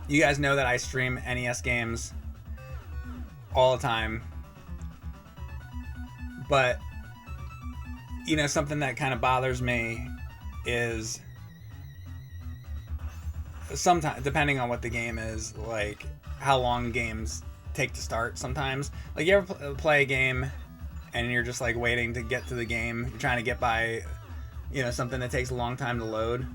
You guys know that I stream NES games all the time, but you know, something that kind of bothers me is sometimes, depending on what the game is, like how long games take to start sometimes. Like, you ever play a game and you're just like waiting to get to the game, you're trying to get by, you know, something that takes a long time to load.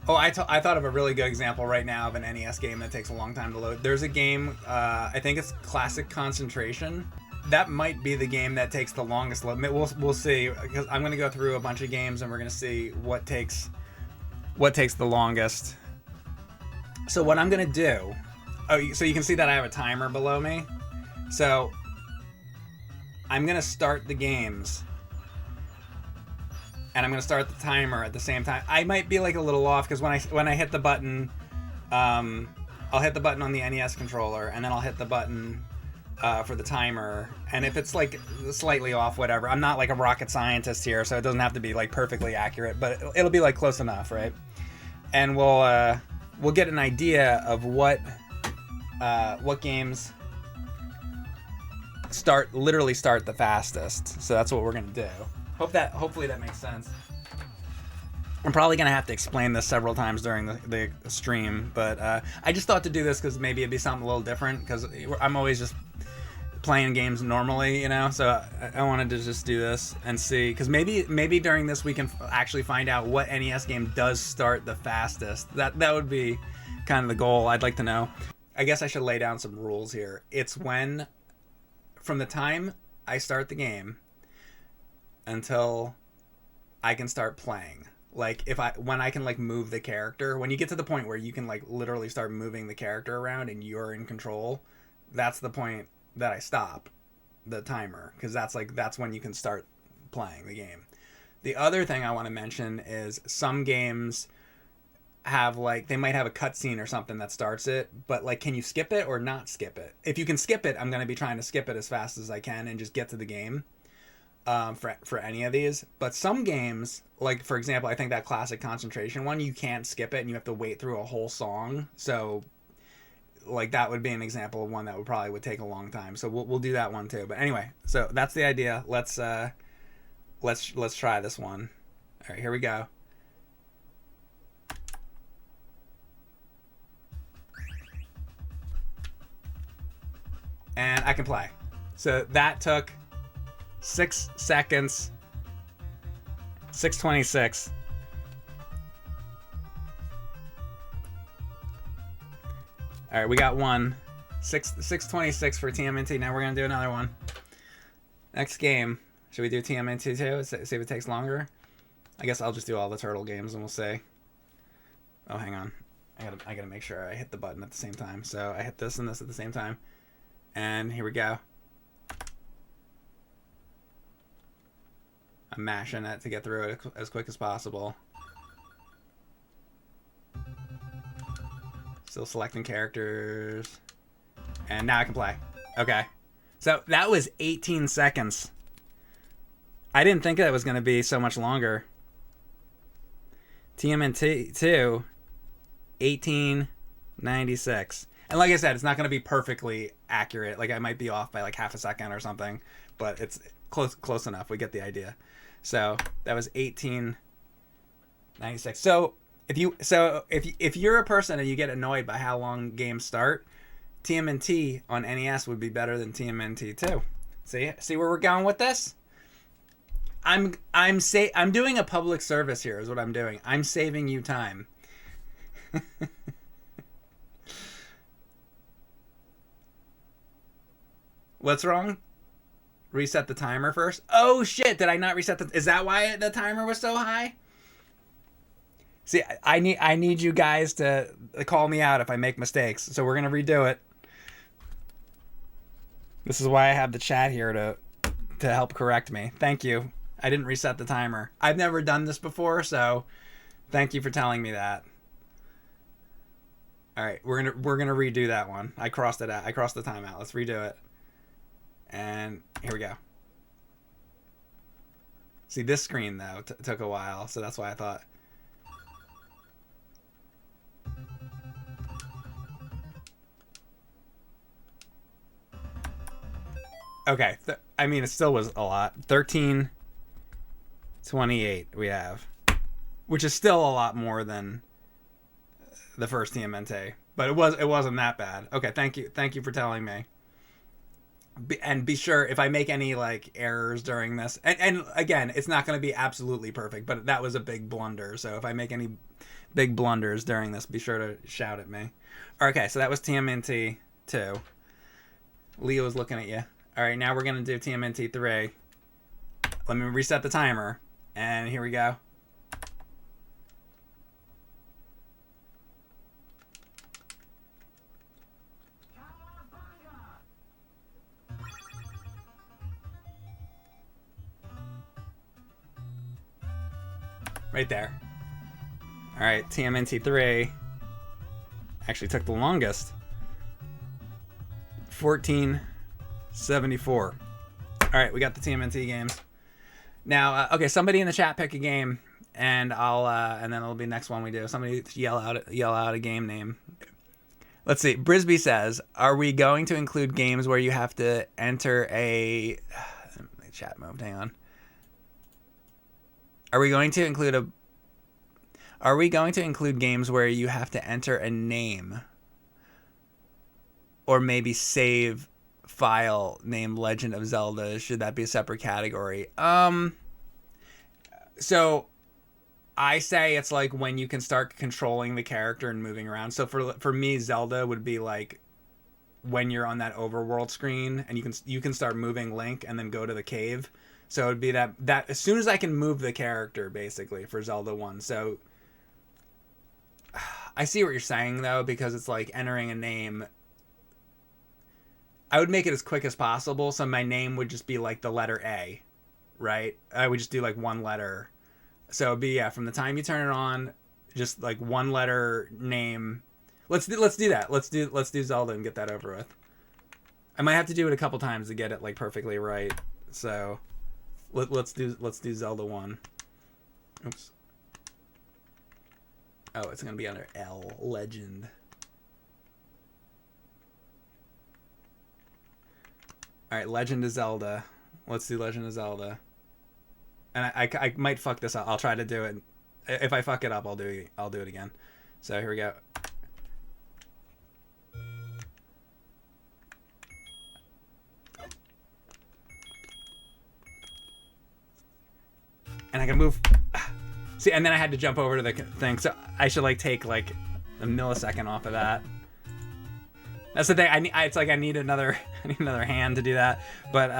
Oh, I thought of a really good example right now of an NES game that takes a long time to load. There's a game, I think it's Classic Concentration. That might be the game that takes the longest load. We'll see, because I'm going to go through a bunch of games and we're going to see what takes the longest. So what I'm going to do, so you can see that I have a timer below me. So I'm going to start the games, and I'm going to start the timer at the same time. I might be like a little off, because when I hit the button, I'll hit the button on the NES controller, and then I'll hit the button for the timer. And if it's like slightly off, whatever. I'm not like a rocket scientist here, so it doesn't have to be like perfectly accurate, but it'll be like close enough, right? And we'll get an idea of what games literally start the fastest. So that's what we're gonna do. Hopefully that makes sense. I'm probably gonna have to explain this several times during the stream, but I just thought to do this because maybe it'd be something a little different, because I'm always just playing games normally, you know, so I wanted to just do this and see, because maybe during this we can actually find out what NES game does start the fastest. That would be kind of the goal. I'd like to know. I guess I should lay down some rules here. It's from the time I start the game until I can start playing. Like, when I can like move the character, when you get to the point where you can like literally start moving the character around and you're in control, that's the point that I stop the timer, because that's when you can start playing the game. The other thing I want to mention is some games have like, they might have a cutscene or something that starts it, but like, can you skip it or not skip it? If you can skip it, I'm going to be trying to skip it as fast as I can and just get to the game. For any of these. But some games, like for example, I think that Classic Concentration one, you can't skip it and you have to wait through a whole song. So like, that would be an example of one that would take a long time. So we'll do that one too. But anyway, so that's the idea. Let's try this one. All right, here we go. And I can play. So that took 6 seconds. 6:26. All right, we got one. 6:26 for TMNT. Now we're gonna do another one. Next game. Should we do TMNT too? See if it takes longer. I guess I'll just do all the turtle games and we'll see. Oh, hang on. I gotta make sure I hit the button at the same time. So I hit this and this at the same time. And here we go. I'm mashing it to get through it as quick as possible. Still selecting characters. And now I can play. Okay. So that was 18 seconds. I didn't think that was going to be so much longer. TMNT 2, 1896. And like I said, it's not going to be perfectly accurate. Like, I might be off by like half a second or something, but it's close enough. We get the idea. So that was 1896. So if you're a person and you get annoyed by how long games start, TMNT on NES would be better than TMNT 2. See where we're going with this? I'm doing a public service here is what I'm doing. I'm saving you time. What's wrong? Reset the timer first. Oh shit, did I not reset is that why the timer was so high? See, I need you guys to call me out if I make mistakes. So we're going to redo it. This is why I have the chat here to help correct me. Thank you. I didn't reset the timer. I've never done this before, so thank you for telling me that. All right, we're gonna redo that one. I crossed it out. I crossed the timeout. Let's redo it. And here we go. See, this screen though took a while, so that's why I thought. Okay. I mean, it still was a lot. 1328 we have, which is still a lot more than the first TMNT, but it wasn't that bad. Okay, thank you for telling me. And be sure if I make any like errors during this, and again, it's not going to be absolutely perfect, but that was a big blunder. So if I make any big blunders during this, be sure to shout at me. Okay, so that was TMNT 2. Leo is looking at you. All right, now we're gonna do TMNT 3. Let me reset the timer, and here we go. Right there. All right, TMNT 3 actually took the longest. 1474. All right, we got the TMNT games. Now, okay, somebody in the chat pick a game, and I'll and then it'll be the next one we do. Somebody yell out a game name. Let's see. Brisby says, "Are we going to include games where you have to enter a?" The chat moved. Hang on. Are we going to include games where you have to enter a name? Or maybe save file named Legend of Zelda? Should that be a separate category? So I say it's like when you can start controlling the character and moving around. So for me, Zelda would be like when you're on that overworld screen and you can start moving Link and then go to the cave. So it'd be that as soon as I can move the character, basically, for Zelda 1. So I see what you're saying, though, because it's like entering a name. I would make it as quick as possible, so my name would just be like the letter A, right? I would just do like one letter. So it'd be, from the time you turn it on, just like one letter name. Let's do that. Let's do Zelda and get that over with. I might have to do it a couple times to get it like perfectly right. So let's do Zelda 1. Oops. Oh, it's gonna be under L, Legend. All right, Legend of Zelda. Let's do Legend of Zelda. And I might fuck this up. I'll try to do it. If I fuck it up, I'll do it again. So here we go. And I can move. See, and then I had to jump over to the thing. So I should like take like a millisecond off of that. That's the thing. I need another hand to do that. But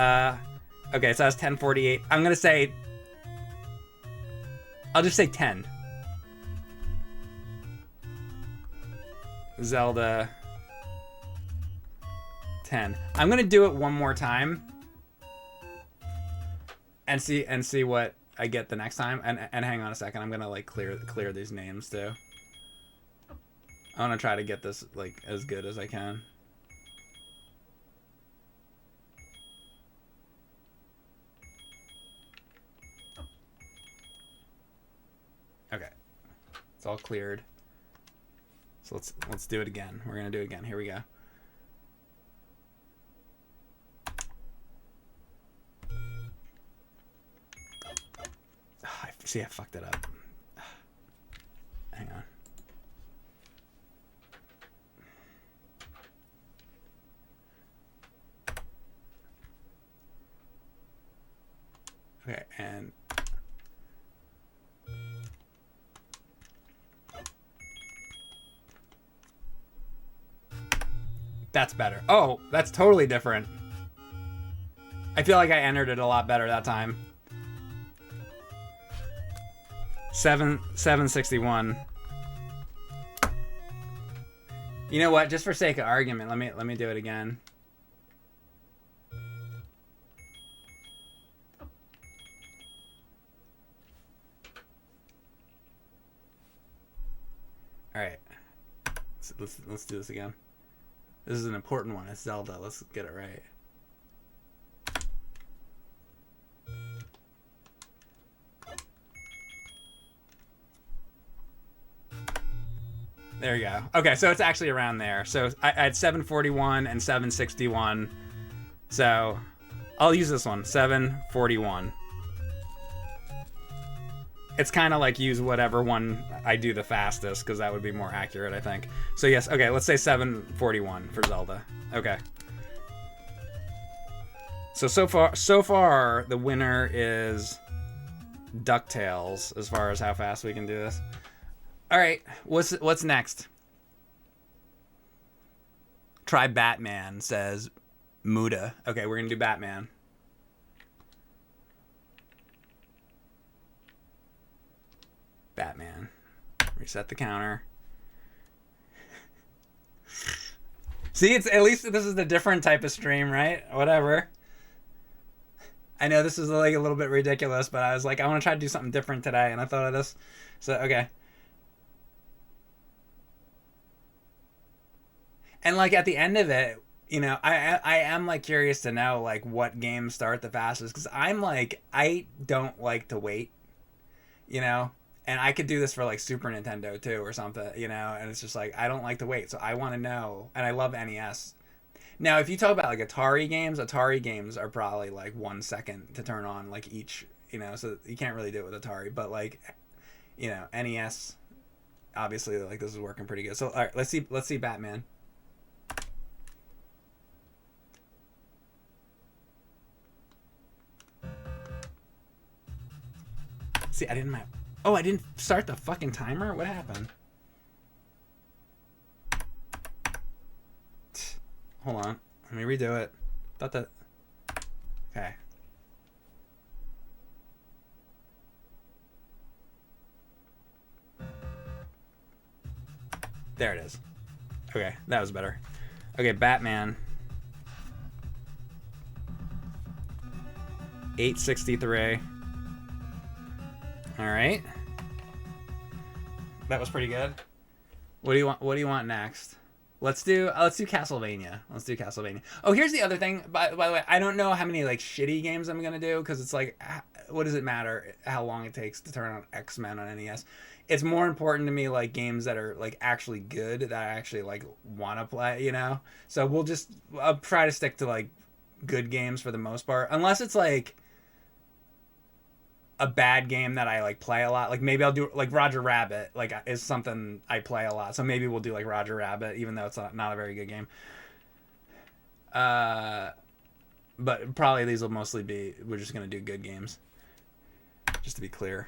okay, so that's 1048. I'm gonna say. I'll just say 10. Zelda 10. I'm gonna do it one more time. And see what I get the next time. And hang on a second. I'm gonna like clear these names too. I want to try to get this like as good as I can. Okay, it's all cleared. So let's do it again. We're gonna do it again. Here we go. See, I fucked it up. Hang on. Okay, and that's better. Oh, that's totally different. I feel like I entered it a lot better that time. 761. You know what? Just for sake of argument, let me do it again. All right. Let's do this again. This is an important one. It's Zelda. Let's get it right. There you go. Okay, so it's actually around there. So I had 741 and 761. So I'll use this one, 741. It's kind of like use whatever one I do the fastest, because that would be more accurate, I think. So yes, okay, let's say 741 for Zelda. Okay. So far, the winner is DuckTales, as far as how fast we can do this. All right, what's next? Try Batman, says Muda. Okay, we're gonna do Batman. Batman. Reset the counter. See, it's at least this is a different type of stream, right? Whatever. I know this is like a little bit ridiculous, but I was like, I want to try to do something different today, and I thought of this. So, okay. And like at the end of it, you know, I am like curious to know like what games start the fastest, because I'm like, I don't like to wait, you know. And I could do this for like Super Nintendo too or something, you know, and it's just like, I don't like to wait. So I want to know, and I love NES. Now, if you talk about like Atari games are probably like 1 second to turn on like each, you know, so you can't really do it with Atari, but like, you know, NES, obviously like this is working pretty good. So, all right, let's see Batman. See, I didn't start the fucking timer? What happened? Hold on. Let me redo it. Thought that... Okay. There it is. Okay, that was better. Okay, Batman. 863. All right. That was pretty good. What do you want next? Let's do Castlevania. Oh, here's the other thing. By the way, I don't know how many like shitty games I'm gonna do, because it's like, what does it matter how long it takes to turn on X-Men on NES? It's more important to me like games that are like actually good, that I actually like want to play, you know. So I'll try to stick to like good games for the most part, unless it's like a bad game that I like play a lot. Like maybe I'll do like Roger Rabbit, like is something I play a lot. So maybe we'll do like Roger Rabbit, even though it's not a very good game. But probably these will mostly be, we're just going to do good games. Just to be clear.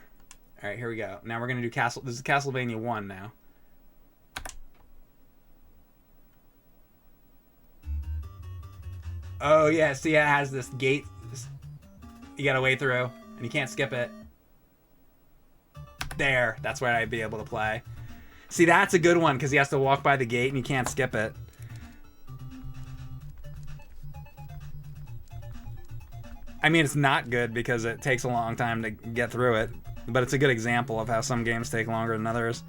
All right, here we go. Now we're going to do this is Castlevania 1 now. Oh yeah, see, it has this gate you got to wait through. And you can't skip it. There, that's where I'd be able to play. See, that's a good one, because he has to walk by the gate and you can't skip it. I mean, it's not good because it takes a long time to get through it, but it's a good example of how some games take longer than others.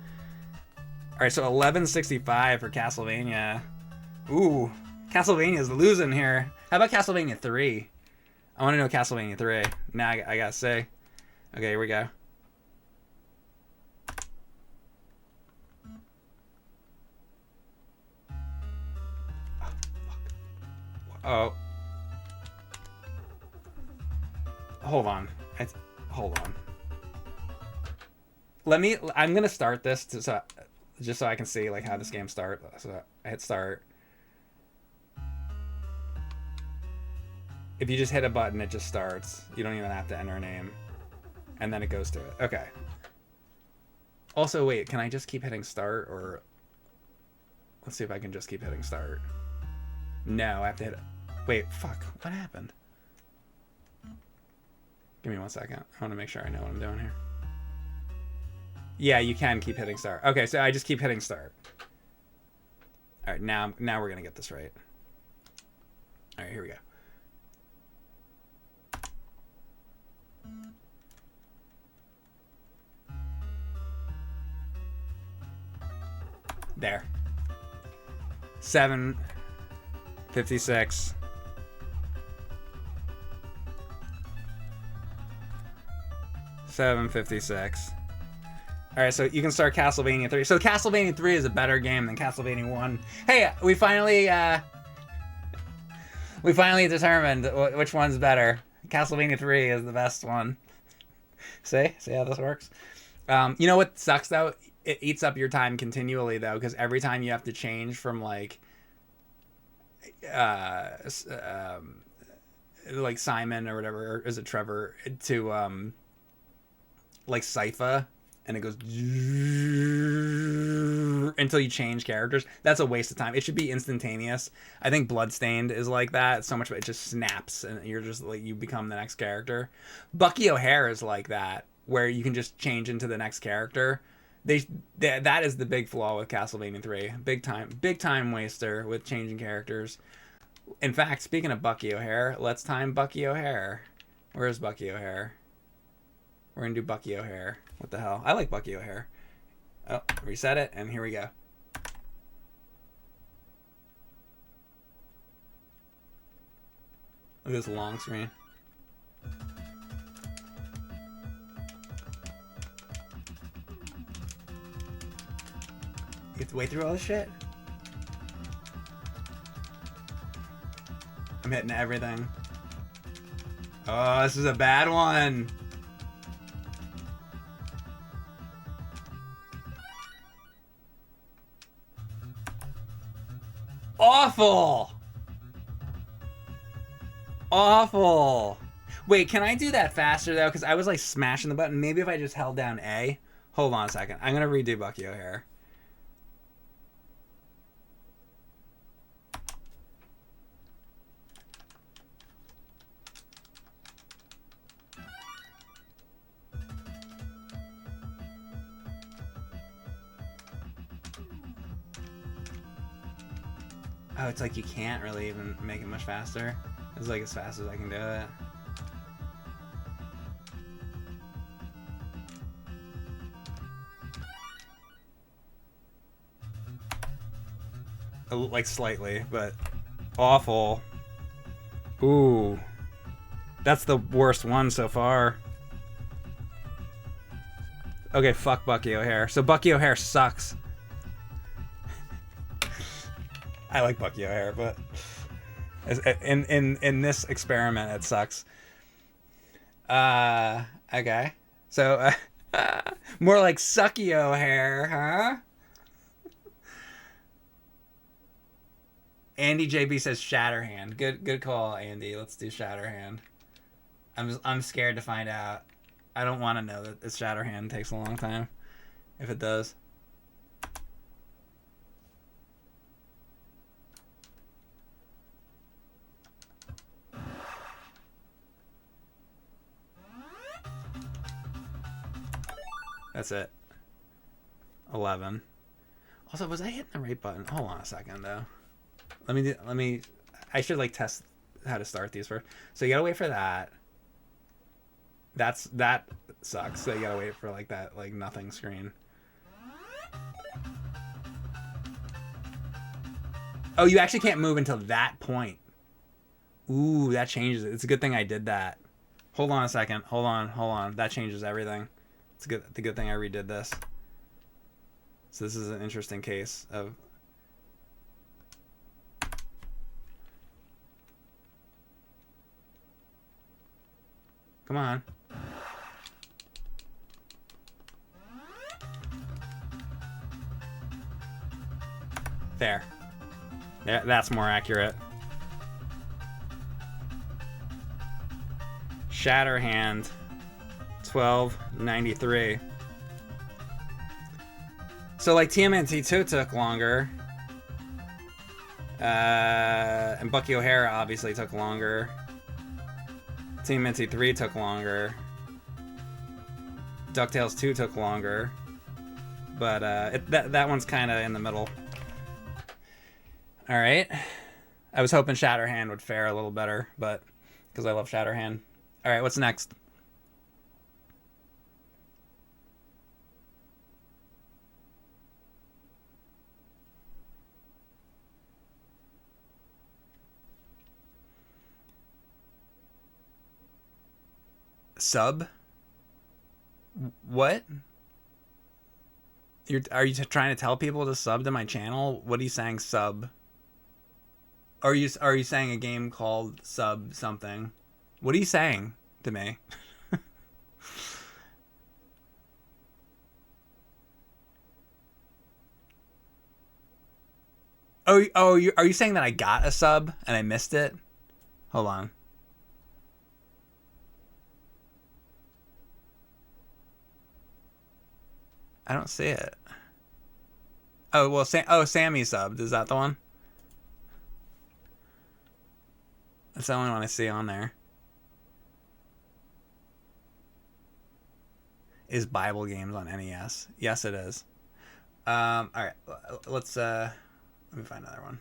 Alright, so 1165 for Castlevania. Ooh, Castlevania's losing here. How about Castlevania 3? I want to know Castlevania 3. Now I gotta say. Okay, here we go. Oh. Hold on. Hold on. I'm gonna start this just so I can see like how this game starts. So I hit start. If you just hit a button, it just starts. You don't even have to enter a name. And then it goes to it. Okay. Also, wait, can I just keep hitting start, or... Let's see if I can just keep hitting start. No, I have to hit it. Wait, fuck. What happened? Give me 1 second. I want to make sure I know what I'm doing here. Yeah, you can keep hitting start. Okay, so I just keep hitting start. Alright, now we're going to get this right. Alright, here we go. There. 756. All right, so you can start Castlevania 3. So Castlevania 3 is a better game than Castlevania 1. Hey, we finally We finally determined which one's better. Castlevania 3 is the best one. See how this works? You know what sucks though? It eats up your time continually though, because every time you have to change from like Simon or whatever, or is it Trevor, to like Sypha, and it goes until you change characters. That's a waste of time. It should be instantaneous. I think Bloodstained is like that. So much, it just snaps and you're just like, you become the next character. Bucky O'Hare is like that, where you can just change into the next character. That is the big flaw with Castlevania 3. Big time waster with changing characters. In fact, speaking of Bucky O'Hare, let's time Bucky O'Hare. Where is Bucky O'Hare? We're gonna do Bucky O'Hare. What the hell? I like Bucky O'Hare. Oh, reset it, and here we go. Look at this long screen. You have to wait through all this shit? I'm hitting everything. Oh, this is a bad one. Awful. Awful. Wait, can I do that faster though? Because I was like smashing the button. Maybe if I just held down A. Hold on a second. I'm gonna redo Bucky O'Hare. Oh, it's like you can't really even make it much faster. It's like as fast as I can do it. Like slightly, but awful. Ooh. That's the worst one so far. Okay, fuck Bucky O'Hare. So Bucky O'Hare sucks. I like Bucky O'Hare, but in this experiment, it sucks. Okay. So, more like Sucky O'Hare, huh? Andy JB says Shatterhand. Good call, Andy. Let's do Shatterhand. I'm scared to find out. I don't want to know that it's Shatterhand takes a long time. If it does. That's it. 11. Also, was I hitting the right button? Hold on a second, though. Let me. I should like test how to start these first. So you gotta wait for that. That sucks. So you gotta wait for like that like nothing screen. Oh, you actually can't move until that point. Ooh, that changes it. It's a good thing I did that. Hold on a second. Hold on. That changes everything. It's the good thing I redid this. So this is an interesting case of. Come on. There. That's more accurate. Shatterhand. 1293. So like TMNT 2 took longer. And Bucky O'Hare obviously took longer. TMNT 3 took longer. DuckTales 2 took longer. But that one's kind of in the middle. Alright. I was hoping Shatterhand would fare a little better, but because I love Shatterhand. Alright, what's next? Sub? What? Are you trying to tell people to sub to my channel? What are you saying, sub? Are you saying a game called Sub something? What are you saying to me? Are you saying that I got a sub and I missed it? Hold on. I don't see it. Oh well, Sammy subbed. Is that the one? That's the only one I see on there. Is Bible games on NES? Yes, it is. All right, let's let me find another one.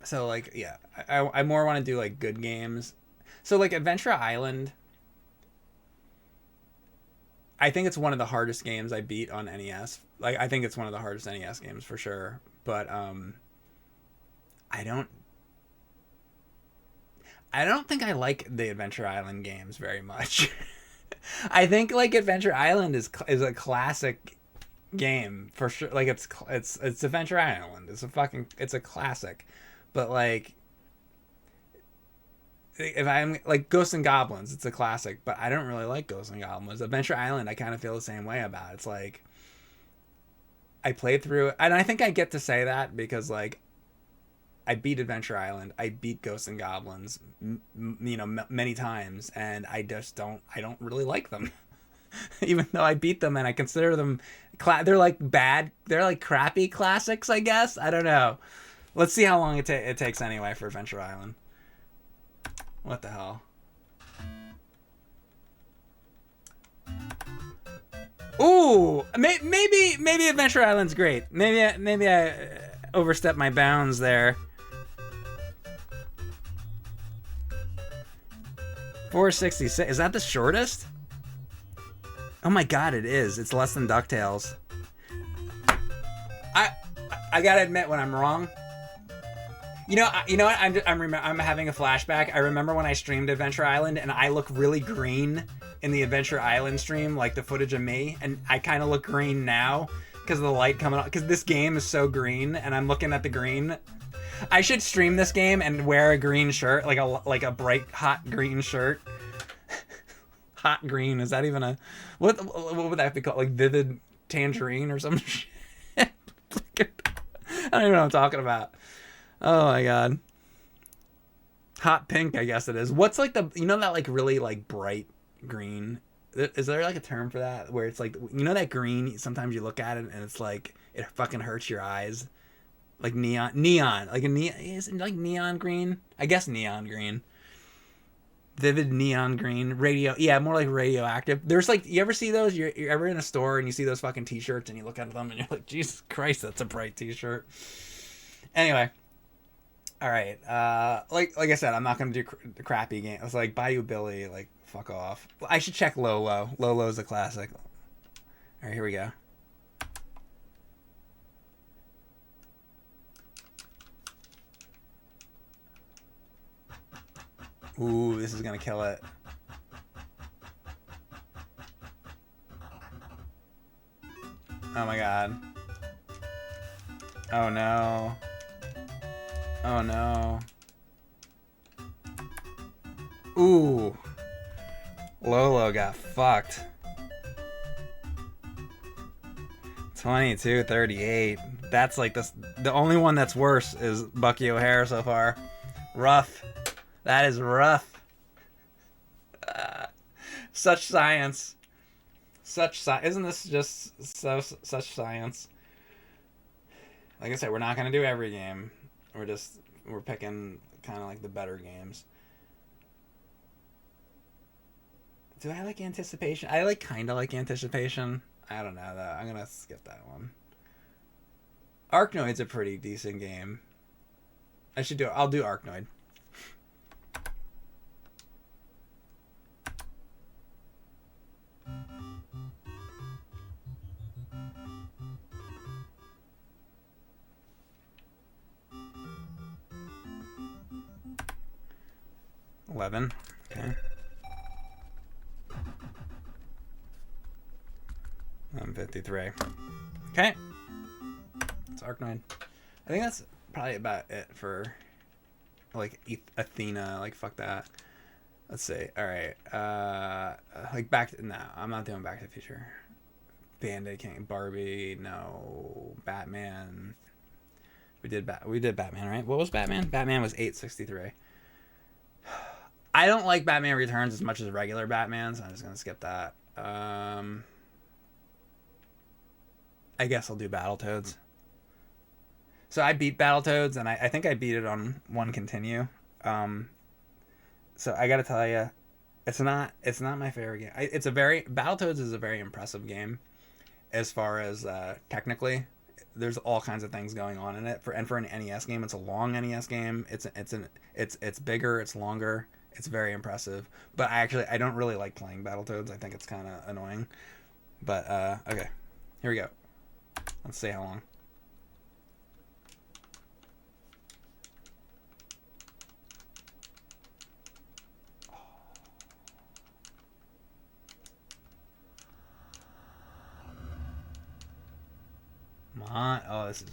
So like, yeah, I more want to do like good games. So like Adventure Island, I think it's one of the hardest games I beat on NES. Like I think it's one of the hardest NES games for sure. But I don't I don't think I like the Adventure Island games very much. I think like Adventure Island is a classic game for sure. Like it's Adventure Island. It's a classic. But like if I'm like Ghosts and Goblins, it's a classic, but I don't really like Ghosts and Goblins. Adventure Island, I kind of feel the same way about. It's like I played through, and I think I get to say that because like I beat Adventure Island, I beat Ghosts and Goblins, many times, and I don't really like them, even though I beat them and I consider them, they're like bad, they're like crappy classics, I guess. I don't know. Let's see how long it takes anyway for Adventure Island. What the hell? Ooh, maybe Adventure Island's great. Maybe I overstepped my bounds there. 466. Is that the shortest? Oh my god, it is. It's less than DuckTales. I gotta admit when I'm wrong. You know what? I'm having a flashback. I remember when I streamed Adventure Island, and I look really green in the Adventure Island stream, like the footage of me, and I kind of look green now because of the light coming on. Because this game is so green, and I'm looking at the green. I should stream this game and wear a green shirt, like a bright hot green shirt. Hot green, is that even a what would that be called? Like vivid tangerine or some shit? I don't even know what I'm talking about. Oh my god. Hot pink, I guess it is. What's like that like really like bright green? Is there like a term for that where it's like that green? Sometimes you look at it and it's like it fucking hurts your eyes. Like neon, like is it like neon green? I guess neon green. Vivid neon green, more like radioactive. There's like, you ever see those? You're ever in a store and you see those fucking t-shirts and you look at them and you're like, Jesus Christ, that's a bright t-shirt. Anyway, all right. Like I said, I'm not gonna do crappy games. It's like Bayou Billy, like fuck off. I should check Lolo. Lolo's a classic. All right, here we go. Ooh, this is gonna kill it. Oh my god. Oh no. Oh no. Ooh. Lolo got fucked. 22-38. That's like this. The only one that's worse is Bucky O'Hare so far. Rough. That is rough. Such science. Isn't this just such science? Like I said, we're not gonna do every game. We're picking kind of like the better games. Do I like Anticipation? I kind of like Anticipation. I don't know though. I'm gonna skip that one. Arkanoid's a pretty decent game. I'll do Arkanoid. $11. Okay. 1953. Okay. It's Arkanoid. I think that's probably about it for like Athena. Like fuck that. Let's see. All right. Like no, I'm not doing Back to the Future. Band-Aid King, Barbie, no, Batman. We did Batman, right? What was Batman? Batman was 863. I don't like Batman Returns as much as regular Batman, so I'm just gonna skip that. I guess I'll do Battletoads. So I beat Battletoads, and I think I beat it on one continue. So I gotta tell you, it's not my favorite game. Battletoads is a very impressive game, as far as technically. There's all kinds of things going on in it. For an NES game, it's a long NES game. It's bigger, it's longer, it's very impressive. But I don't really like playing Battletoads. I think it's kind of annoying. But okay, here we go. Let's see how long. Oh, this is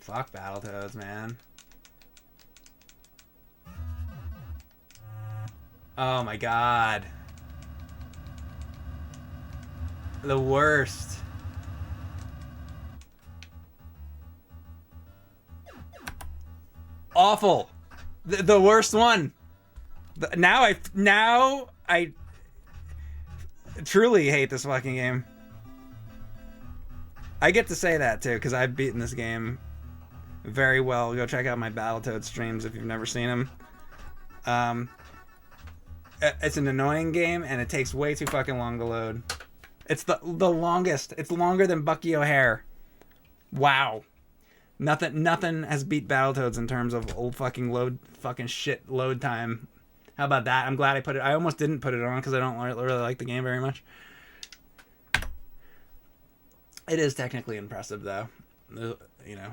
fuck Battletoads, man. Oh my god. The worst. Awful. The worst one. Now I truly hate this fucking game. I get to say that too, because I've beaten this game very well. Go check out my Battletoads streams if you've never seen them. It's an annoying game, and it takes way too fucking long to load. It's the longest. It's longer than Bucky O'Hare. Wow. Nothing has beat Battletoads in terms of old fucking load time. How about that? I'm glad I put it. I almost didn't put it on because I don't really like the game very much. It is technically impressive, though. You know,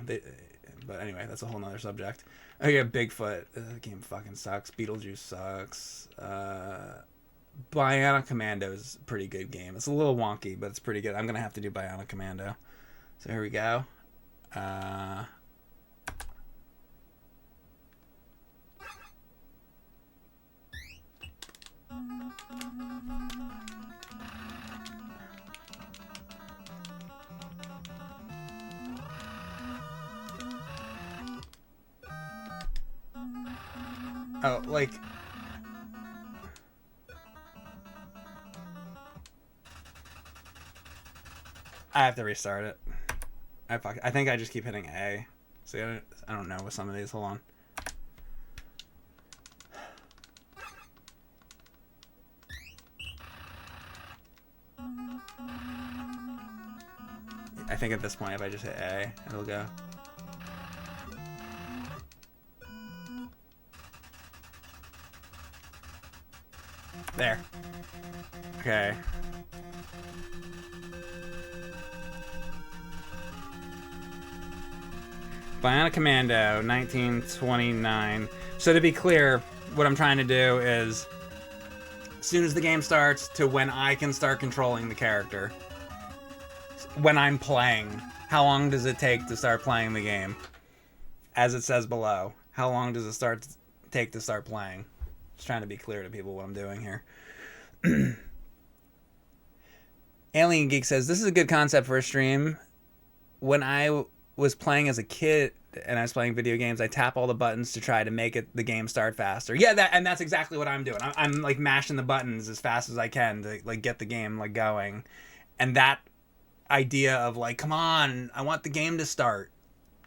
but anyway, that's a whole nother subject. Oh yeah, Bigfoot. The game fucking sucks. Beetlejuice sucks. Bionic Commando is a pretty good game. It's a little wonky, but it's pretty good. I'm gonna have to do Bionic Commando. So here we go. Oh, like... I have to restart it. I think I just keep hitting A. So I don't know with some of these. Hold on. I think at this point, if I just hit A, it'll go. There. Okay. Bionic Commando, 1929. So to be clear, what I'm trying to do is, as soon as the game starts to when I can start controlling the character, when I'm playing, how long does it take to start playing the game? As it says below, how long does it take to start playing? Just trying to be clear to people what I'm doing here. Alien Geek says, this is a good concept for a stream. When I was playing as a kid and I was playing video games, I tap all the buttons to try to make the game start faster. Yeah, that's exactly what I'm doing. I'm like mashing the buttons as fast as I can to like get the game like going. And that idea of like, come on, I want the game to start.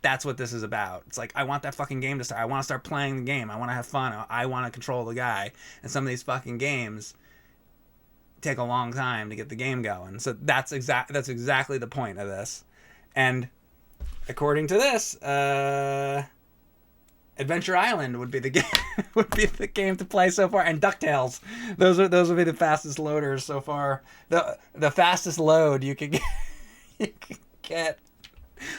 That's what this is about. It's like, I want that fucking game to start. I want to start playing the game. I want to have fun. I want to control the guy. And some of these fucking games take a long time to get the game going. So that's exactly the point of this. And according to this, Adventure Island would be the game to play so far, and DuckTales. Those would be the fastest loaders so far. The fastest load you could get.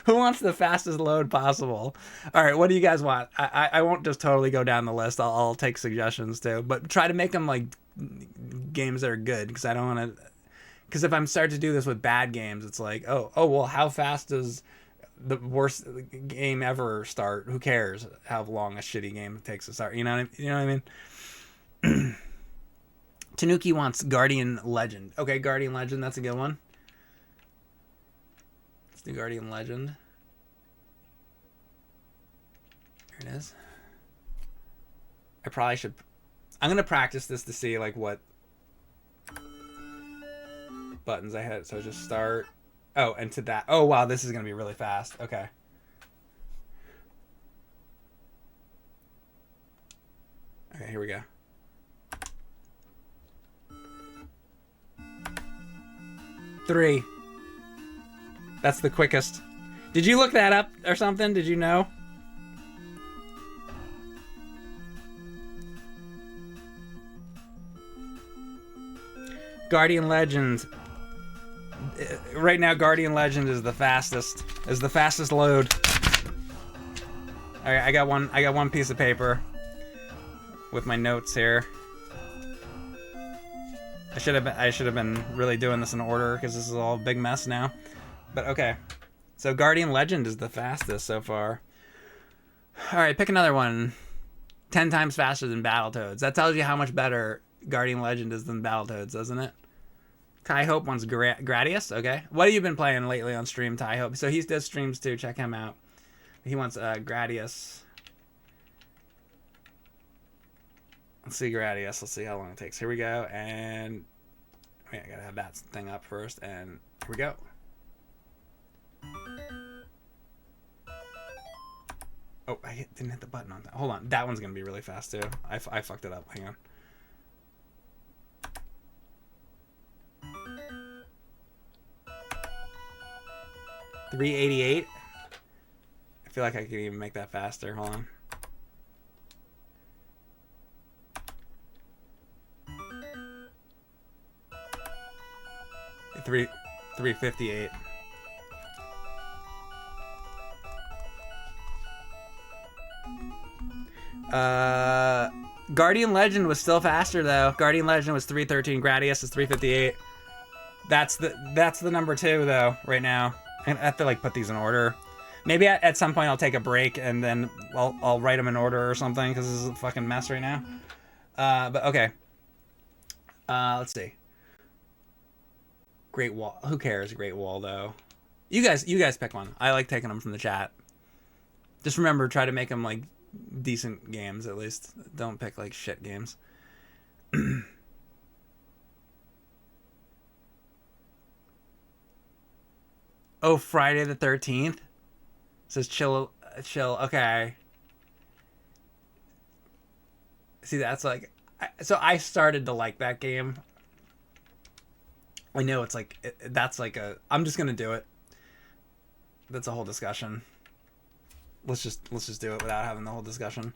Who wants the fastest load possible? All right, what do you guys want? I won't just totally go down the list. I'll take suggestions too, but try to make them like games that are good, because I don't want to Because if I'm starting to do this with bad games, it's like, oh, well, how fast does the worst game ever start? Who cares how long a shitty game takes to start? You know what I mean? Tanuki wants Guardian Legend. Okay, Guardian Legend, that's a good one. Let's do Guardian Legend. Here it is. I probably should... I'm going to practice this to see, like, what buttons I hit. So just start. Oh, and to that. Oh, wow, this is going to be really fast. Okay. Okay, here we go. Three. That's the quickest. Did you look that up or something? Did you know? Guardian Legend. Right now, Guardian Legend is the fastest. Is the fastest load. All right, I got one piece of paper with my notes here. I should have been really doing this in order because this is all a big mess now. But okay. So Guardian Legend is the fastest so far. All right, pick another one. 10 times faster than Battletoads. That tells you how much better Guardian Legend is than Battletoads, doesn't it? Ty Hope wants Gradius. Okay. What have you been playing lately on stream, Ty Hope? So he does streams too. Check him out. He wants Gradius. Let's see Gradius. Let's see how long it takes. Here we go. And wait, I gotta have that thing up first. And here we go. Oh, I didn't hit the button on that. Hold on. That one's gonna be really fast too. I fucked it up. Hang on. $388. I feel like I could even make that faster. Hold on. $358. Guardian Legend was still faster though. Guardian Legend was 313. Gradius is 358. That's the number 2 though right now. I have to like put these in order. Maybe at some point I'll take a break and then I'll write them in order or something because this is a fucking mess right now. But okay. Let's see. Great Wall. Who cares? Great Wall though. You guys pick one. I like taking them from the chat. Just remember, try to make them like decent games at least. Don't pick like shit games. Oh, Friday the 13th? Says chill. Okay. See, that's like... So I started to like that game. I know it's like... That's like a... I'm just going to do it. That's a whole discussion. Let's just do it without having the whole discussion.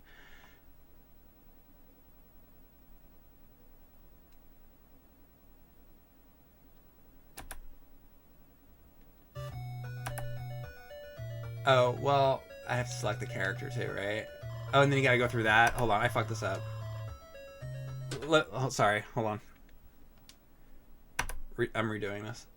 Oh, well, I have to select the character too, right? Oh, and then you gotta go through that. Hold on, I fucked this up. Sorry, hold on. I'm redoing this.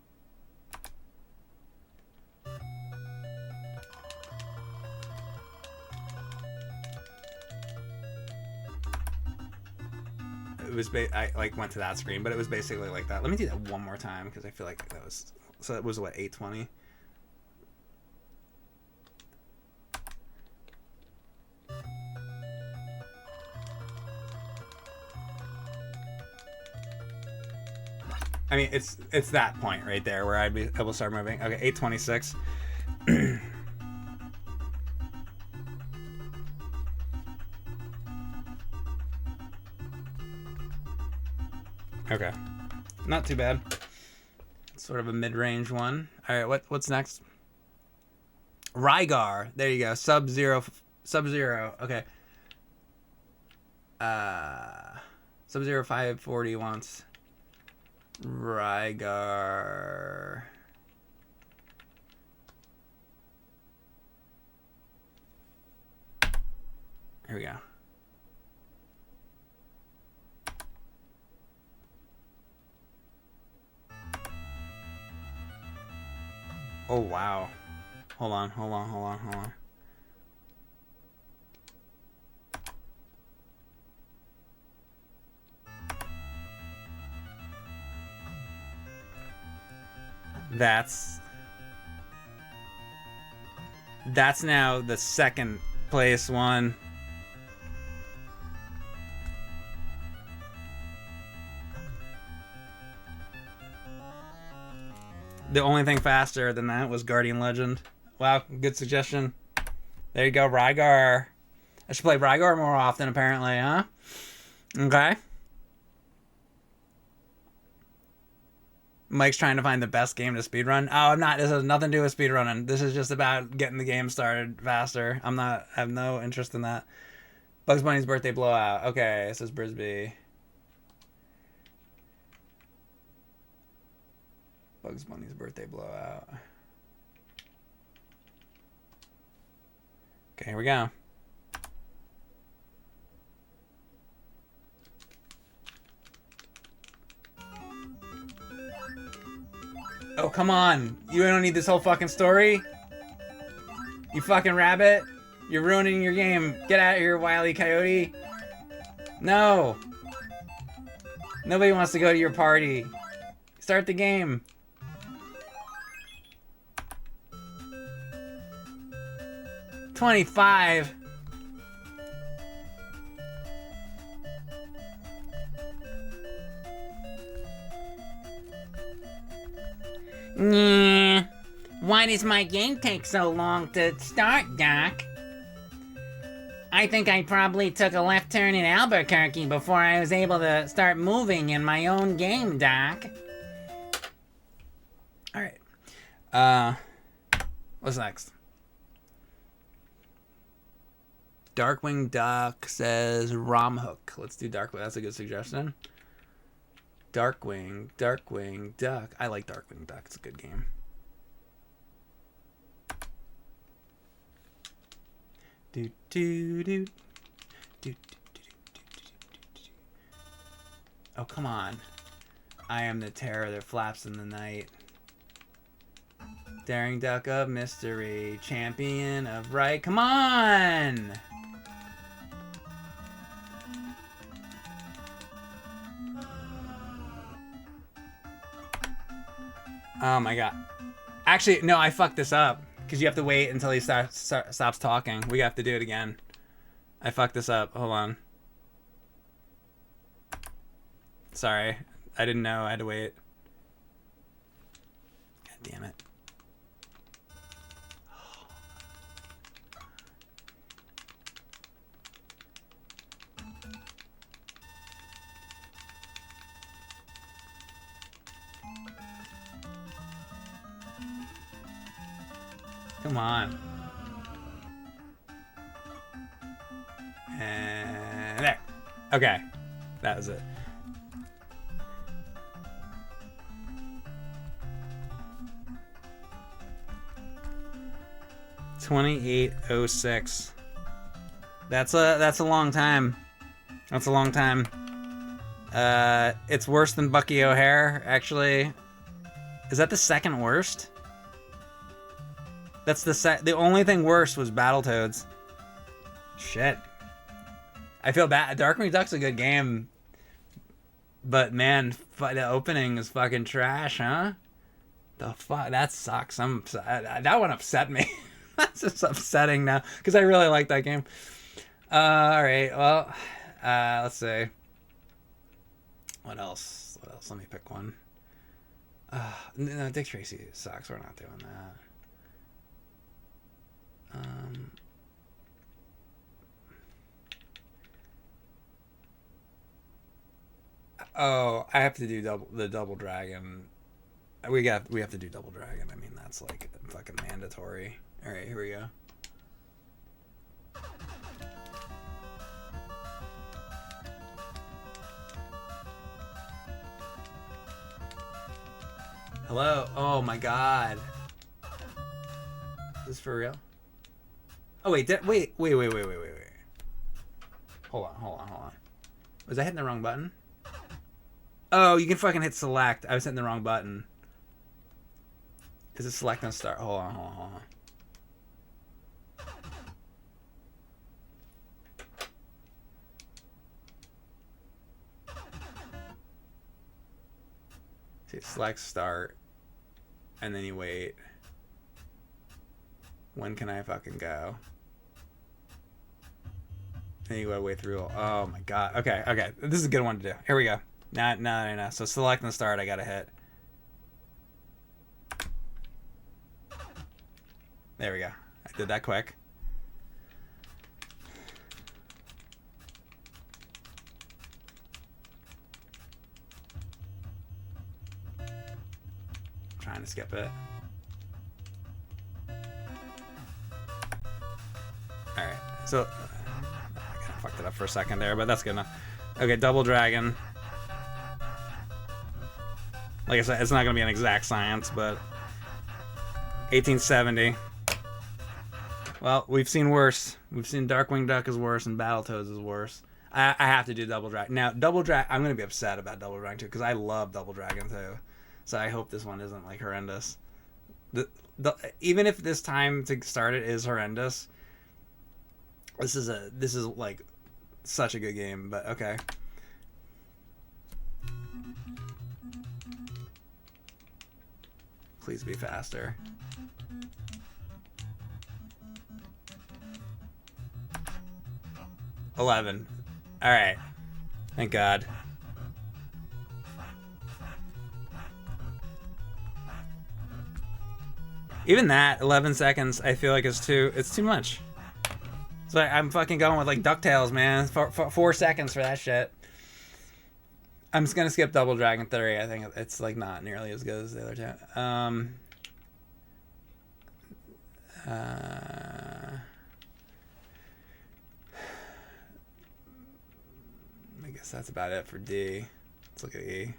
It was I like went to that screen, but it was basically like that. Let me do that one more time because I feel like that was... So it was what, 820? I mean, it's that point right there where I'd be able to start moving. Okay, 826. Okay, not too bad. Sort of a mid-range one. All right, what's next? Rygar. There you go. Sub-Zero. Okay. Sub-Zero 540 wants Rygar. Here we go. Oh, wow. Hold on. That's now the second place one. The only thing faster than that was Guardian Legend. Wow, good suggestion. There you go, Rygar. I should play Rygar more often, apparently, huh? Okay. Mike's trying to find the best game to speedrun. Oh, I'm not. This has nothing to do with speedrunning. This is just about getting the game started faster. I have no interest in that. Bugs Bunny's birthday blowout. Okay, this is Brisbee. Bugs Bunny's birthday blowout. Okay, here we go. Oh, come on. You don't need this whole fucking story? You fucking rabbit. You're ruining your game. Get out of here, Wile E. Coyote. No. Nobody wants to go to your party. Start the game. $25. Nah. Why does my game take so long to start, Doc? I think I probably took a left turn in Albuquerque before I was able to start moving in my own game, Doc. Alright. What's next? Darkwing Duck says ROM hook. Let's do Darkwing. That's a good suggestion. Darkwing Duck. I like Darkwing Duck. It's a good game. Oh, come on. I am the terror that flaps in the night. Daring Duck of Mystery. Champion of Right. Come on! Oh my god. Actually, no, I fucked this up. Because you have to wait until he stops talking. We have to do it again. I fucked this up. Hold on. Sorry. I didn't know. I had to wait. God damn it. Come on. And there. Okay. That was it. $28.06. That's a long time. That's a long time. It's worse than Bucky O'Hare, actually. Is that the second worst? That's the only thing worse was Battletoads. Shit. I feel bad. Darkwing Duck's a good game. But man, the opening is fucking trash, huh? The fuck? That sucks. That one upset me. That's just upsetting now. Because I really like that game. Alright, well. Let's see. What else? Let me pick one. No, Dick Tracy sucks. We're not doing that. Oh, I have to do the Double Dragon. We have to do Double Dragon. I mean, that's like fucking mandatory. All right, here we go. Hello. Oh my god. Is this for real? Oh wait, wait. Hold on. Was I hitting the wrong button? Oh, you can fucking hit select. I was hitting the wrong button. Is it select and start? Hold on, hold on, hold on. See, select start, and then you wait. When can I fucking go? Then you gotta wait through. Oh my god. Okay, okay. This is a good one to do. Here we go. No. So select and start, I gotta hit. There we go. I did that quick. Trying to skip it. Alright, so I kind of fucked it up for a second there, but that's good enough. Okay, double dragon. Like I said, it's not going to be an exact science, but 1870. Well, we've seen worse. We've seen Darkwing Duck is worse and Battletoads is worse. I have to do Double Dragon. Now, Double Dragon, I'm going to be upset about Double Dragon 2 because I love Double Dragon 2. So I hope this one isn't like horrendous. Even if this time to start it is horrendous, this is like such a good game, but okay. Please be faster. $11. All right. Thank God. Even that 11 seconds, I feel like it's too much. So I'm fucking going with like DuckTales, man. 4 seconds for that shit. I'm just gonna skip Double Dragon 3. I think it's like not nearly as good as the other two. I guess that's about it for D. Let's look at E.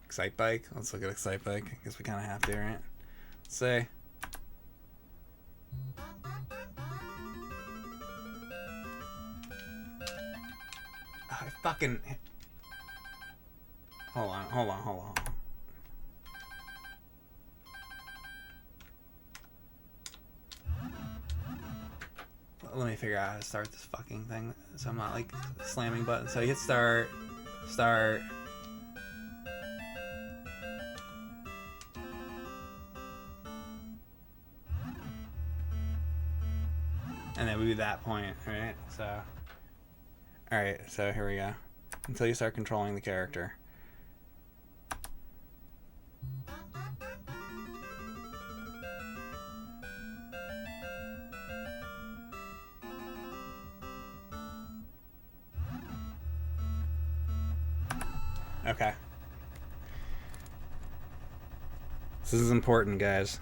Excite Bike. Let's look at Excite Bike. I guess we kind of have to, right? Let's see. Oh, I fucking... Hold on. Let me figure out how to start this fucking thing so I'm not like slamming buttons. So you hit start. And then we do that point, right? So, alright, so here we go. Until you start controlling the character. Okay. This is important, guys.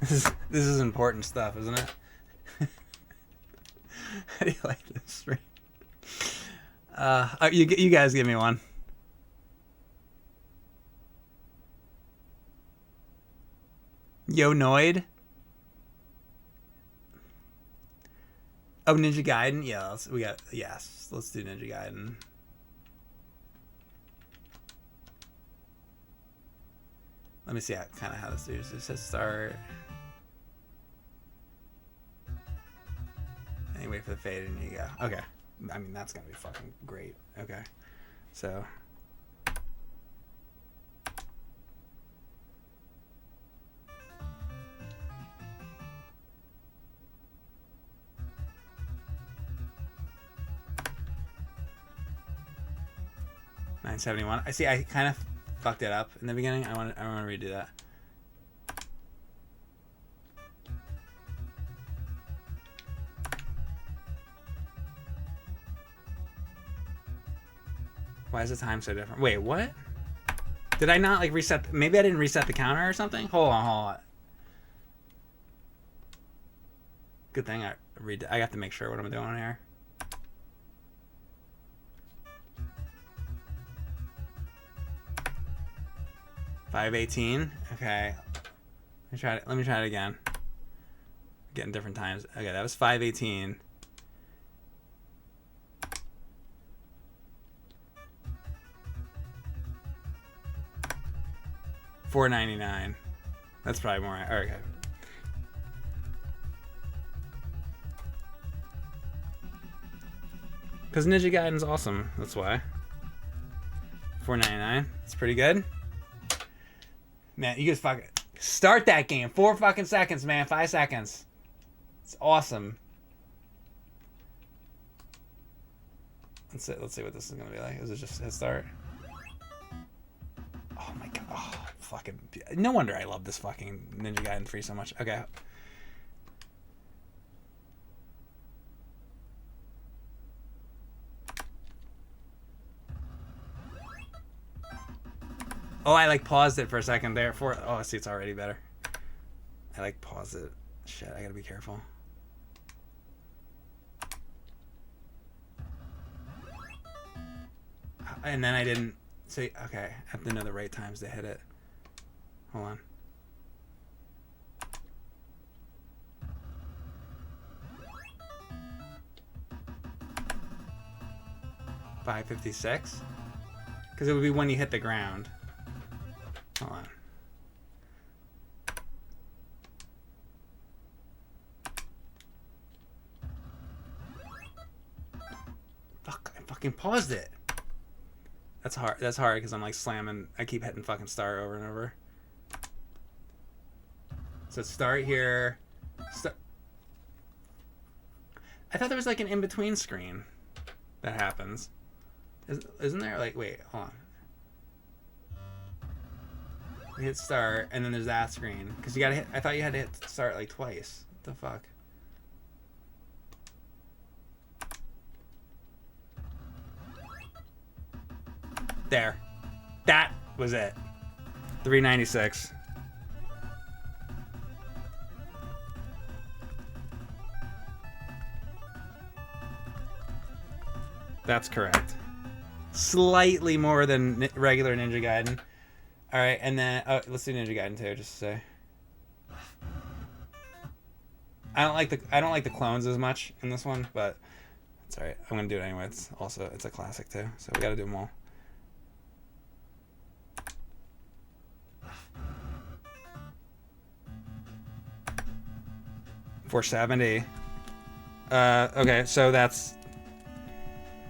This is important stuff, isn't it? How do you like this stream? You guys give me one. Yo, Noid. Oh, Ninja Gaiden? Yeah, let's do Ninja Gaiden. Let me see kind of how this is. It says start. And you wait for the fade and you go. Okay. I mean, that's going to be fucking great. Okay. So. $971. I see. I kind of fucked it up in the beginning. I want to redo that. Why is the time so different? Wait, what? Did I not like reset? Maybe I didn't reset the counter or something. Hold on. Good thing I have to make sure what I'm doing here. $518. Okay. Let me try it again. Getting different times. Okay, that was $518. $4.99. That's probably more. Okay. Because Ninja Gaiden's awesome. That's why. $4.99. It's pretty good. Man, you just fucking start that game. 4 fucking seconds, man. 5 seconds. It's awesome. Let's see what this is gonna be like. Is it just hit start? Oh my god. Oh, fucking. No wonder I love this fucking Ninja Gaiden 3 so much. Okay. Oh, I like paused it for a second there. Oh, see, it's already better. I like paused it. Shit, I gotta be careful. And then I didn't say, okay, I have to know the right times to hit it. Hold on. $5.56? Because it would be when you hit the ground. Hold on. Fuck, I fucking paused it. That's hard. That's hard because I'm like slamming. I keep hitting fucking start over and over. So start here. I thought there was like an in-between screen that happens. Isn't there? Like, wait, hold on. We hit start, and then there's that screen. Because you gotta hit. I thought you had to hit start like twice. What the fuck? There. That was it. $3.96. That's correct. Slightly more than regular Ninja Gaiden. All right, and then let's do Ninja Gaiden 2 just to say. I don't like the clones as much in this one, but it's all right. I'm gonna do it anyway. It's a classic too, so we gotta do them all. $4.70. Okay, so that's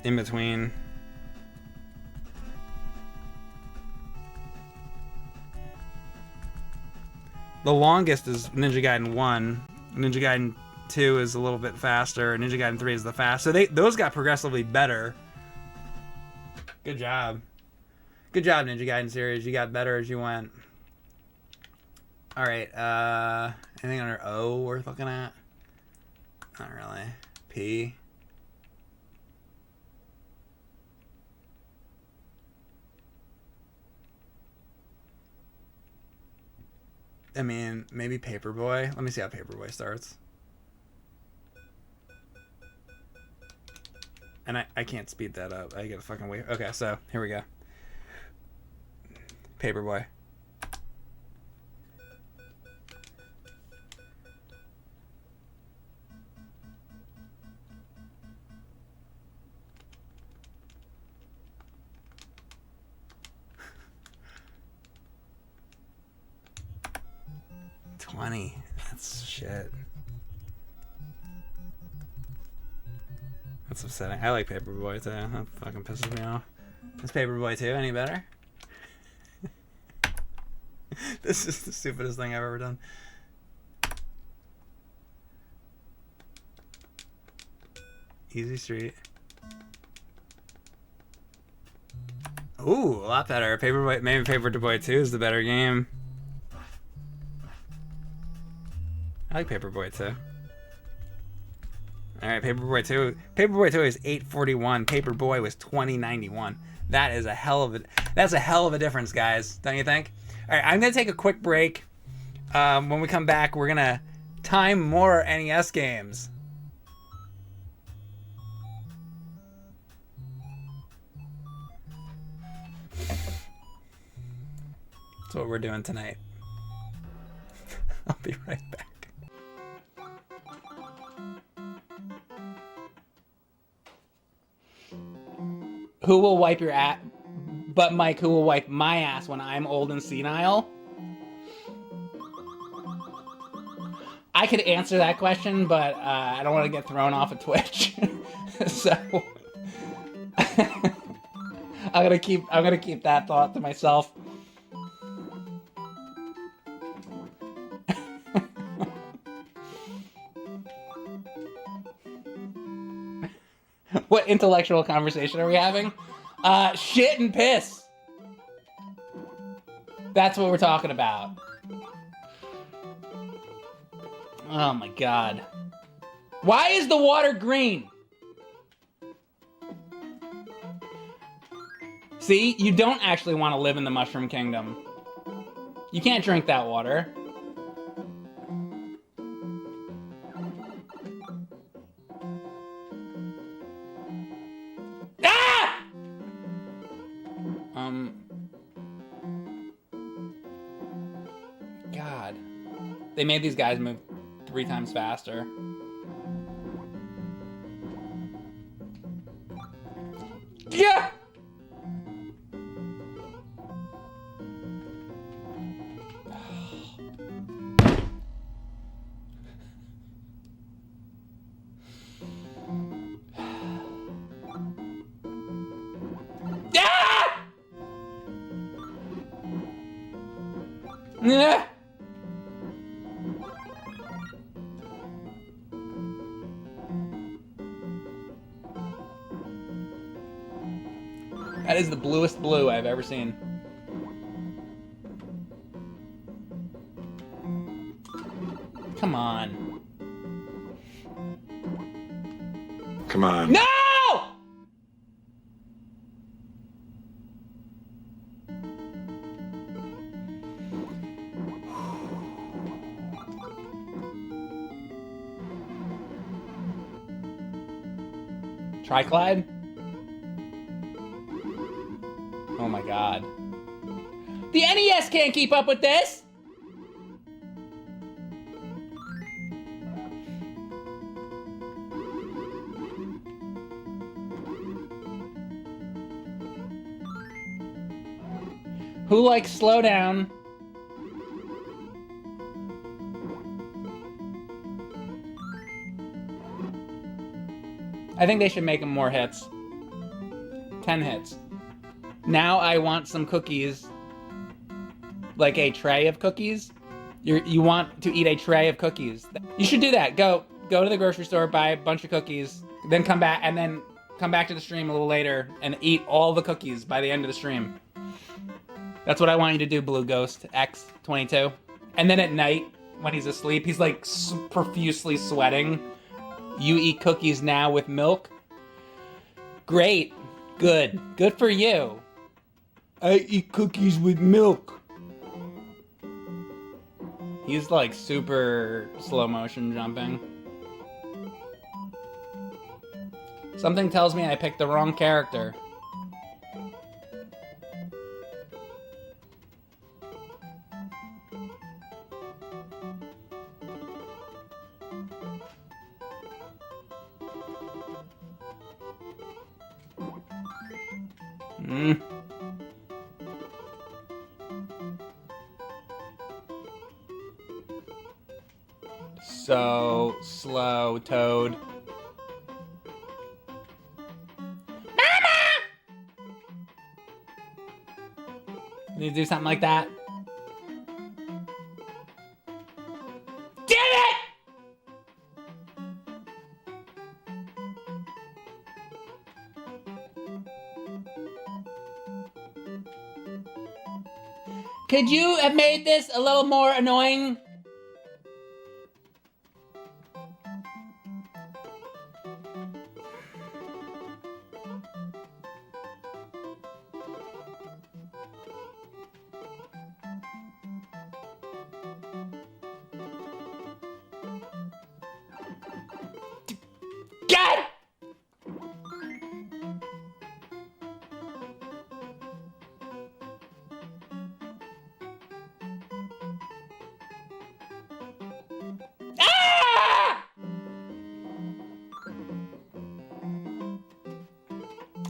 in between. The longest is Ninja Gaiden 1. Ninja Gaiden 2 is a little bit faster. Ninja Gaiden 3 is the fast. So those got progressively better. Good job. Good job, Ninja Gaiden series. You got better as you went. Alright, anything under O worth looking at? Not really. P. I mean, maybe Paperboy. Let me see how Paperboy starts. And I can't speed that up. I gotta fucking wait. Okay, so here we go. Paperboy. That's shit. That's upsetting. I like Paperboy too. That fucking pisses me off. Is Paperboy 2 any better? This is the stupidest thing I've ever done. Easy Street. Ooh, a lot better. Paperboy, maybe Paperboy 2 is the better game. I like Paperboy 2. Alright, Paperboy 2. Paperboy 2 is $8.41. Paperboy was $20.91. That is a hell of a difference, guys. Don't you think? Alright, I'm gonna take a quick break. When we come back, we're gonna time more NES games. That's what we're doing tonight. I'll be right back. Who will wipe your ass? But Mike, who will wipe my ass when I'm old and senile? I could answer that question, but I don't want to get thrown off of Twitch. So I'm gonna keep that thought to myself. What intellectual conversation are we having? Shit and piss. That's what we're talking about. Oh my god. Why is the water green? See, you don't actually want to live in the Mushroom Kingdom. You can't drink that water. Ah! God. They made these guys move 3 times faster. Yeah! Yeah! That is the bluest blue I've ever seen. Come on. Come on. No! Triclide? Oh my god. The NES can't keep up with this! Who likes slow down? I think they should make them more hits. 10 hits. Now I want some cookies. Like a tray of cookies. You want to eat a tray of cookies. You should do that. Go to the grocery store, buy a bunch of cookies, then come back to the stream a little later and eat all the cookies by the end of the stream. That's what I want you to do, Blue Ghost X22. And then at night, when he's asleep, he's like profusely sweating. You eat cookies now with milk? Great. Good. Good for you. I eat cookies with milk. He's like super slow motion jumping. Something tells me I picked the wrong character. So slow, Toad. Mama! Can you do something like that? Damn it! Could you have made this a little more annoying? God!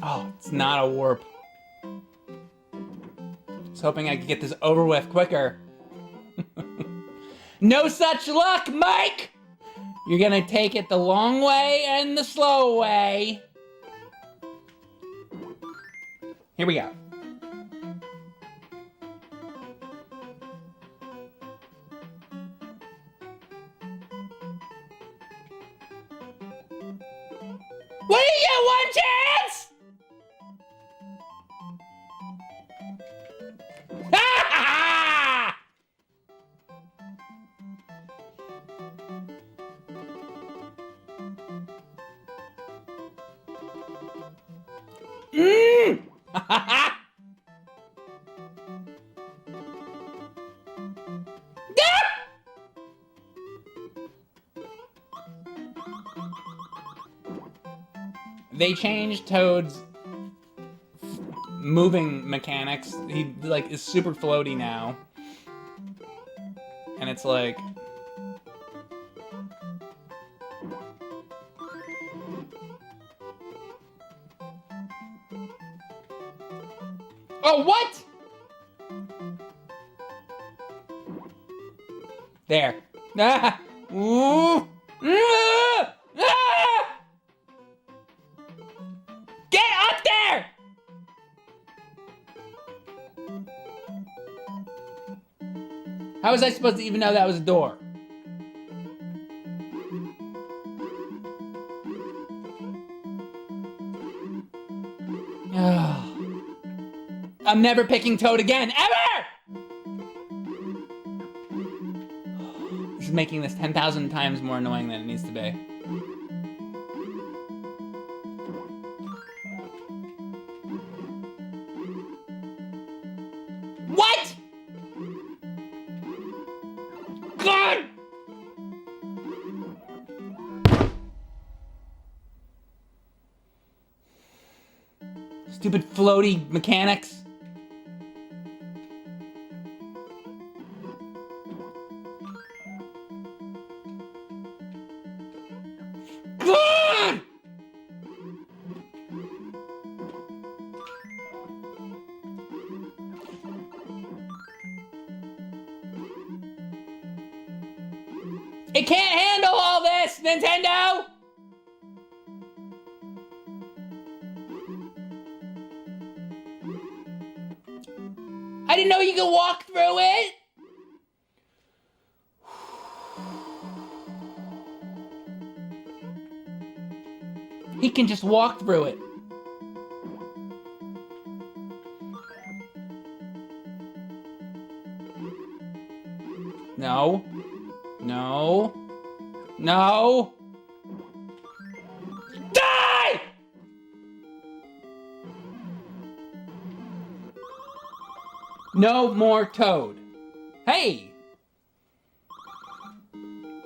Oh, it's not a warp. I was hoping I could get this over with quicker. No such luck, Mike! You're gonna take it the long way and the slow way. Here we go. What do you get? One chance? Ha! Mmm! They changed Toad's moving mechanics. He like is super floaty now. And it's like oh, what? There. Ah! Ooh! Ah! Ah! Get up there! How was I supposed to even know that was a door? I'm never picking Toad again, ever! This is making this 10,000 times more annoying than it needs to be. What? God! Stupid floaty mechanics. God! It can't handle all this, Nintendo! I didn't know you could walk through it! He can just walk through it. No. No. No. Die! No more Toad. Hey!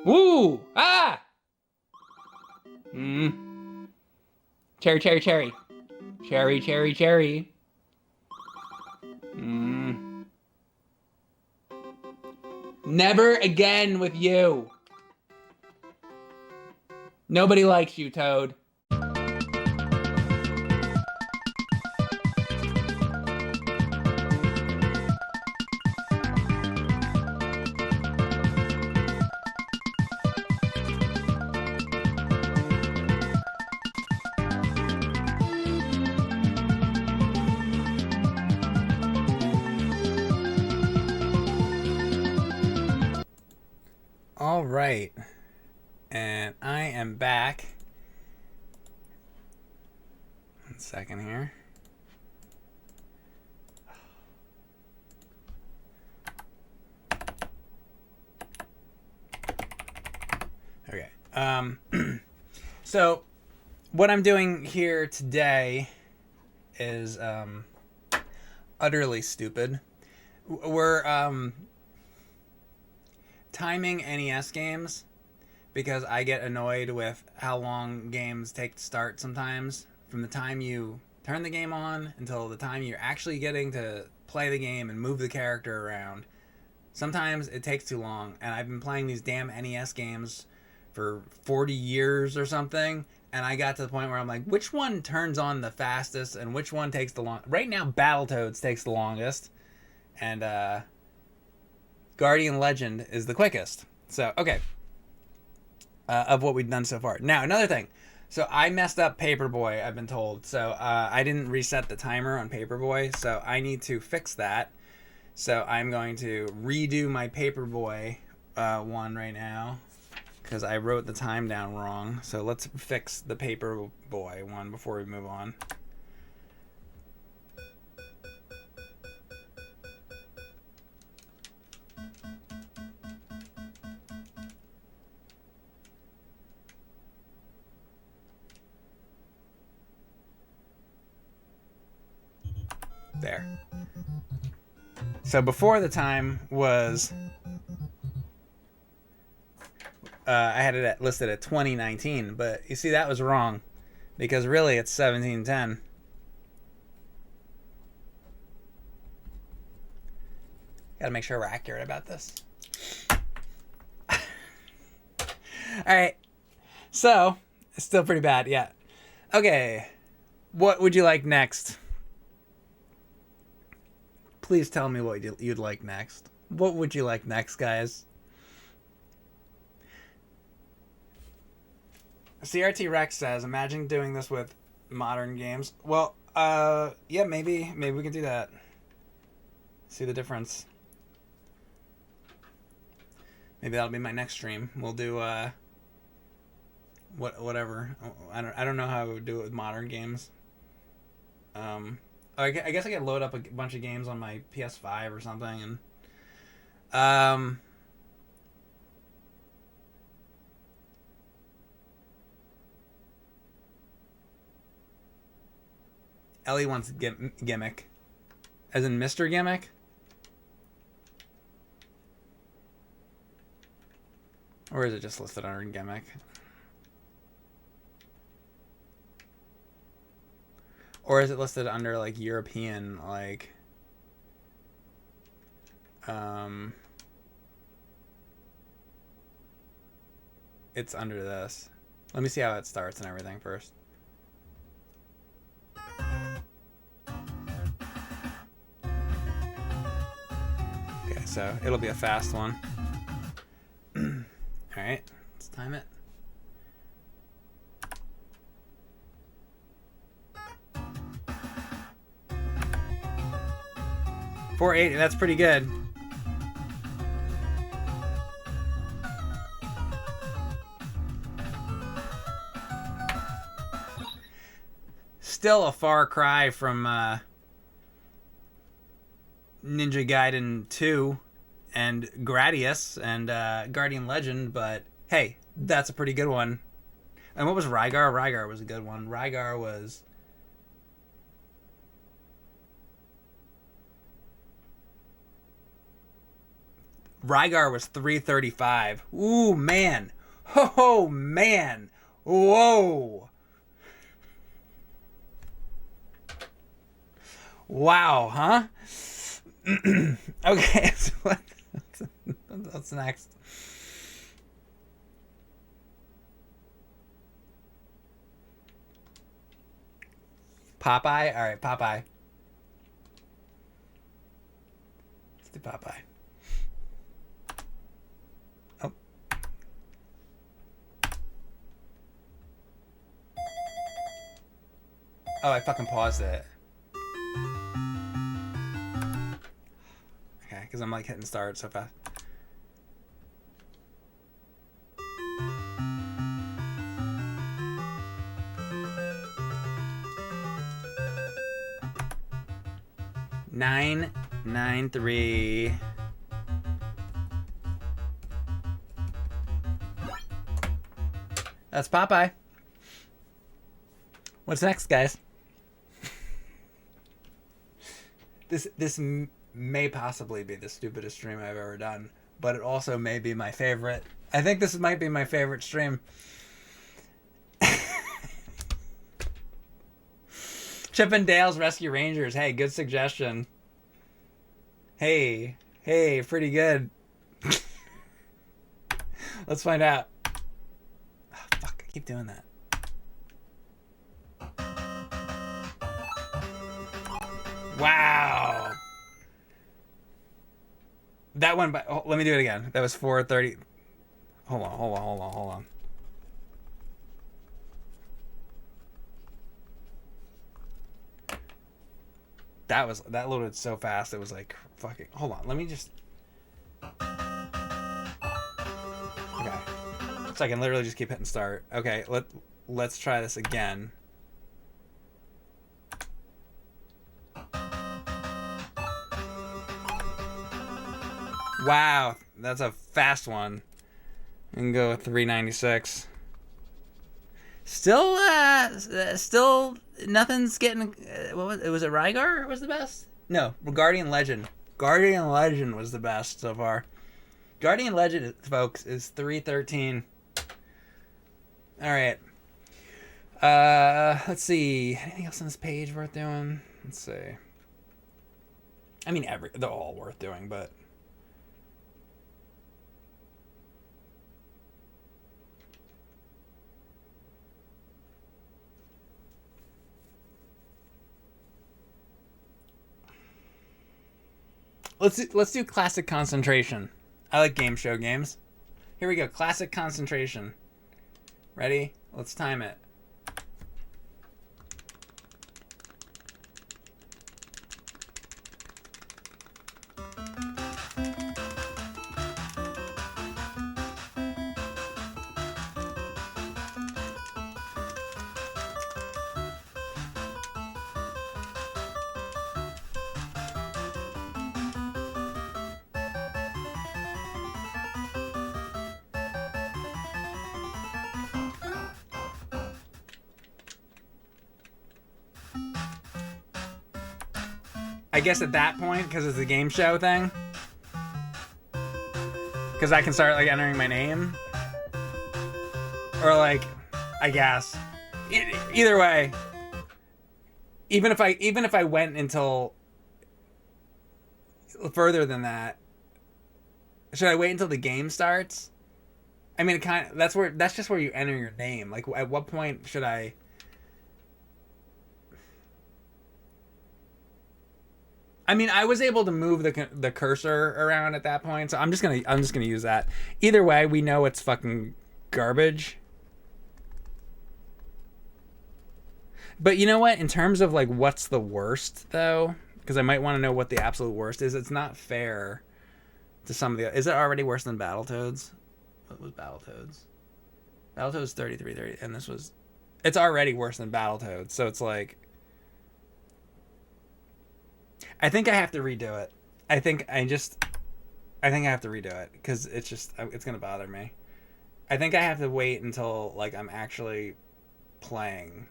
Woo! Ah! Cherry, cherry, cherry. Cherry, cherry, cherry. Never again with you. Nobody likes you, Toad. All right, and I am back. 1 second here. Okay. So what I'm doing here today is utterly stupid. We're timing NES games because I get annoyed with how long games take to start sometimes. From the time you turn the game on until the time you're actually getting to play the game and move the character around. Sometimes it takes too long, and I've been playing these damn NES games for 40 years or something, and I got to the point where I'm like, which one turns on the fastest and which one takes the long... Right now, Battletoads takes the longest, and Guardian Legend is the quickest. So, okay. Of what we've done so far. Now, another thing. So, I messed up Paperboy, I've been told. So, I didn't reset the timer on Paperboy. So, I need to fix that. So, I'm going to redo my Paperboy one right now. Because I wrote the time down wrong. So, let's fix the Paperboy one before we move on. There. So before the time was, I had it listed at 2019, but you see that was wrong, because really it's 1710. Got to make sure we're accurate about this. All right. So it's still pretty bad, yeah. Okay. What would you like next? Please tell me what you'd like next. What would you like next, guys? CRT Rex says, imagine doing this with modern games. Well, yeah, maybe we can do that. See the difference. Maybe that'll be my next stream. We'll do whatever. I don't know how I would do it with modern games. I guess I could load up a bunch of games on my PS5 or something, and Ellie wants Gimmick, as in Mr. Gimmick. Or is it just listed under Gimmick? Or is it listed under, like, European, like... It's under this. Let me see how it starts and everything first. Okay, so it'll be a fast one. Alright, let's time it. .480, that's pretty good. Still a far cry from Ninja Gaiden 2 and Gradius and Guardian Legend, but hey, that's a pretty good one. And what was Rygar? Rygar was a good one. Rygar was... Rygar was 335. Ooh, man. Oh, man. Whoa. Wow, huh? Okay, so what's next? Popeye? Alright, Popeye. Let's do Popeye. Oh. Oh, I fucking paused it. Okay, because I'm like hitting start so fast. Nine 9-3. That's Popeye. What's next, guys? This may possibly be the stupidest stream I've ever done, but it also may be my favorite. I think this might be my favorite stream. Chip and Dale's Rescue Rangers. Hey, good suggestion. Hey, pretty good. Let's find out. Oh, fuck, I keep doing that. Wow. That one, but let me do it again. That was 4:30. Hold on. That loaded so fast. It was like fucking. Hold on. Let me just. Okay. So I can literally just keep hitting start. Okay. Let's try this again. Wow, that's a fast one. I can go with 396. Still, nothing's getting. What was it? Was it Rygar? Was the best? No, Guardian Legend. Guardian Legend was the best so far. Guardian Legend, folks, is 313. All right. Let's see. Anything else on this page worth doing? Let's see. I mean, they're all worth doing, but. Let's do classic concentration. I like game show games. Here we go. Classic concentration. Ready? Let's time it. I guess at that point, because it's a game show thing, because I can start like entering my name, or like, I guess, either way. Even if I went until further than that, should I wait until the game starts? I mean, that's just where you enter your name. Like, at what point should I? I mean, I was able to move the cursor around at that point, so I'm just gonna use that. Either way, we know it's fucking garbage. But you know what? In terms of like what's the worst though, because I might want to know what the absolute worst is. It's not fair to some of the. Is it already worse than Battletoads? What was Battletoads? Battletoads 3330, and this was. It's already worse than Battletoads, so it's like. I think I have to redo it. I think I have to redo it because it's gonna bother me. I think I have to wait until like I'm actually playing.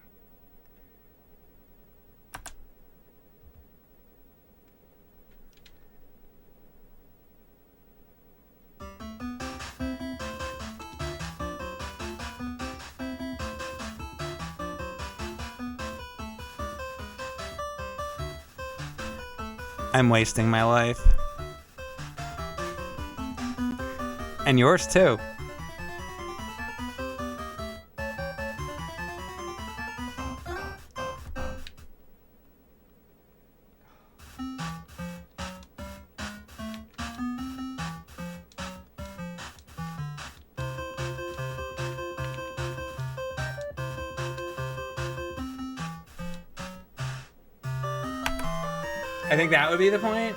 I'm wasting my life. And yours too. I think that would be the point.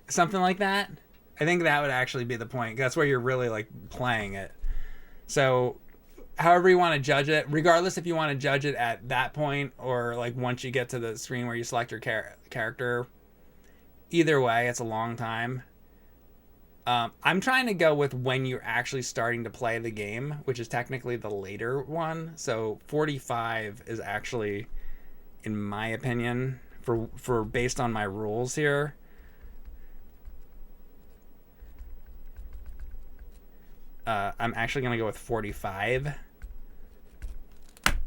Something like that. I think that would actually be the point. That's where you're really like playing it. So however you want to judge it, regardless if you want to judge it at that point or like once you get to the screen where you select your character, either way, it's a long time. I'm trying to go with when you're actually starting to play the game, which is technically the later one. So 45 is actually, in my opinion, for based on my rules here. I'm actually gonna go with 45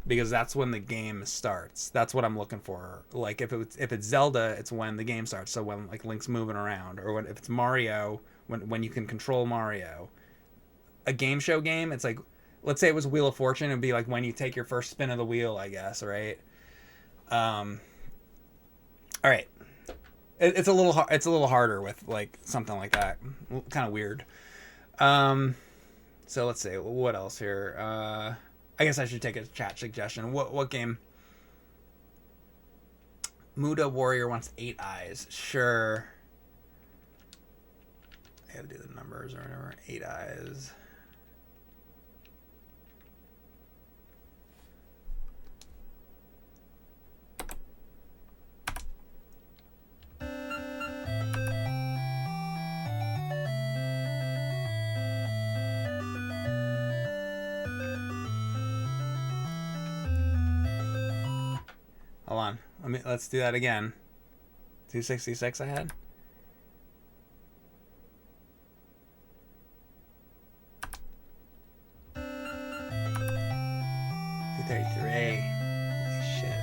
because that's when the game starts. That's what I'm looking for. Like if it's Zelda, it's when the game starts. So when like Link's moving around, or if it's Mario, when you can control Mario. A game show game, it's like, let's say it was Wheel of Fortune, it'd be like when you take your first spin of the wheel, I guess, right? All right. It's a little it's a little harder with like something like that. Kind of weird. So let's see what else here. I guess I should take a chat suggestion. What game? Muda Warrior wants 8 eyes. Sure. I gotta do the numbers or whatever. 8 eyes. Hold on. Let's do that again. 266 I had. Holy shit.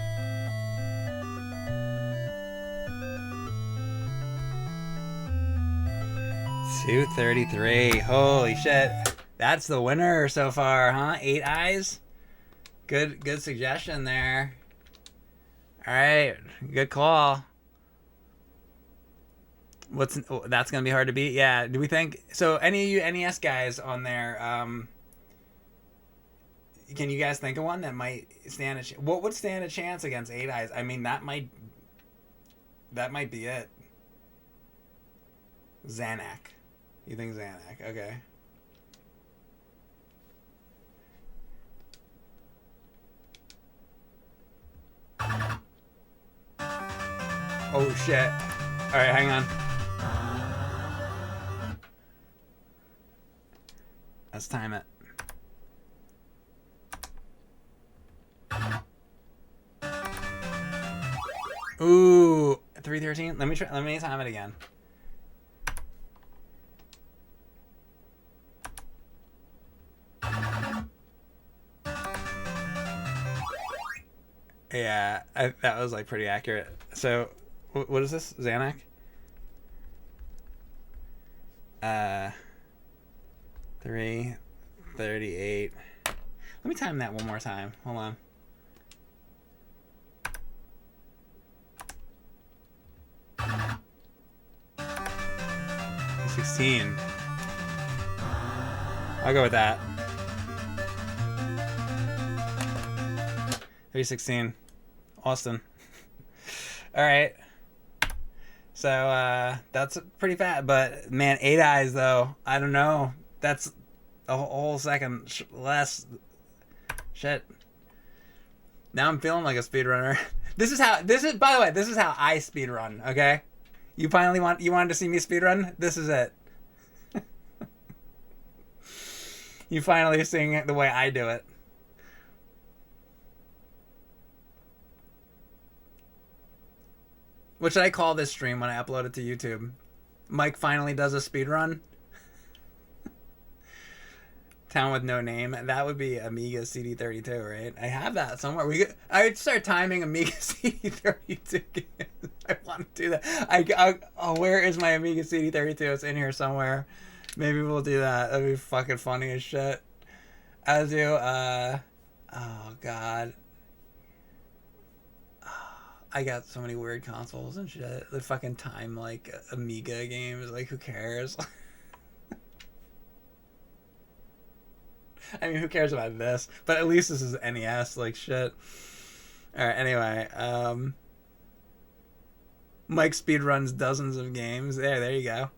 233. Holy shit. That's the winner so far, huh? 8 eyes. Good suggestion there. All right, good call. That's gonna be hard to beat? Yeah. Do we think so? Any of you NES guys on there? Can you guys think of one that might stand a? What would stand a chance against 8 eyes? I mean, that might be it. Zanac. You think Zanac? Okay. Oh shit. Alright, hang on. Let's time it. Ooh, 313. Let me time it again. Yeah, that was like pretty accurate. So, what is this? Zanac? 338. Let me time that one more time. Hold on. $16. I'll go with that. 316. Austin. All right. So that's pretty fat, but man, 8 eyes though. I don't know. That's a whole second less. Shit. Now I'm feeling like a speedrunner. This is by the way, this is how I speedrun. Okay. You wanted to see me speedrun? This is it. You finally seeing it the way I do it. What should I call this stream when I upload it to YouTube? Mike finally does a speedrun? Town with no name. That would be Amiga CD32, right? I have that somewhere. I would start timing Amiga CD32 games. I want to do that. Where is my Amiga CD32? It's in here somewhere. Maybe we'll do that. That'd be fucking funny as shit. As you, oh god. I got so many weird consoles and shit. The fucking time, like, Amiga games. Like, who cares? I mean, who cares about this? But at least this is NES, like, shit. Alright, anyway. Mike speedruns dozens of games. There you go.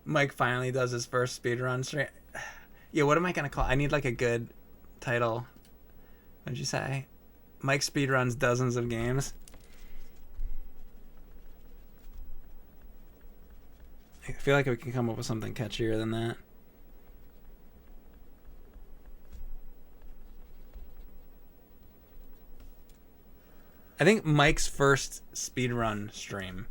Mike finally does his first speedrun stream. Yeah, what am I gonna call? I need like a good title. What'd you say? Mike speedruns dozens of games. I feel like we can come up with something catchier than that. I think Mike's first speedrun stream.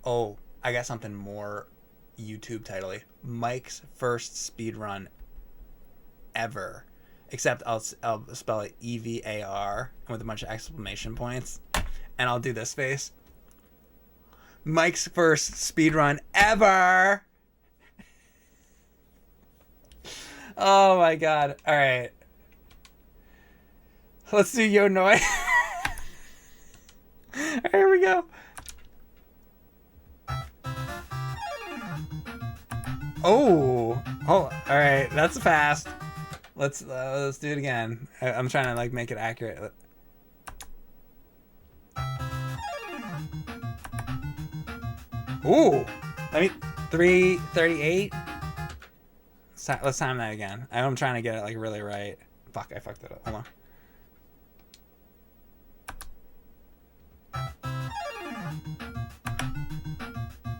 Oh, I got something more YouTube title-y. Mike's first speedrun ever. Except I'll spell it EVAR with a bunch of exclamation points. And I'll do this face. Mike's first speedrun ever. Oh my god. All right. Let's do Yo Noid. Here we go. Oh, all right. That's fast. Let's do it again. I'm trying to like make it accurate. Ooh, let me 338. Let's time that again. I'm trying to get it like really right. Fuck, I fucked it up. Hold on.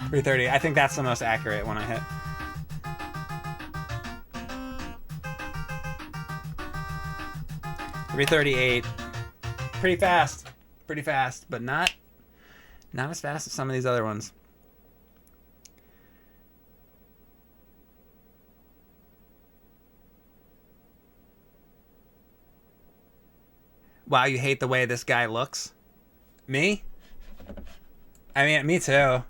.330. I think that's the most accurate one I hit. .338. Pretty fast. Pretty fast, but not as fast as some of these other ones. Wow, you hate the way this guy looks? Me? I mean, me too.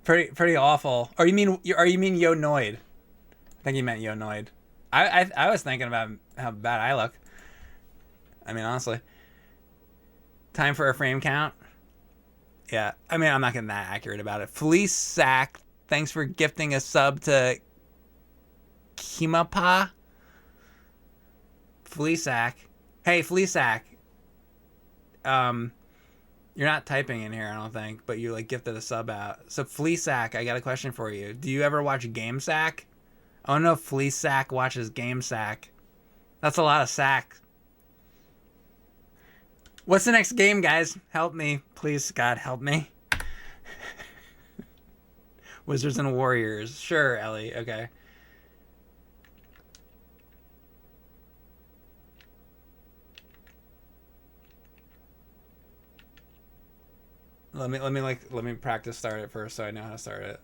Pretty awful. Or you mean Yo Noid? I think you meant Yo Noid. I was thinking about how bad I look. I mean, honestly. Time for a frame count. Yeah, I mean, I'm not getting that accurate about it. Fleece Sack, thanks for gifting a sub to Kimapa. Fleesack. Hey, Fleesack. You're not typing in here, I don't think, but you like gifted a sub out. So Fleesack, I got a question for you. Do you ever watch Game Sack? I don't know if Fleesack watches Game Sack. That's a lot of sack. What's the next game, guys? Help me. Please, God, help me. Wizards and Warriors. Sure, Ellie. Okay. Let me practice start it first so I know how to start it.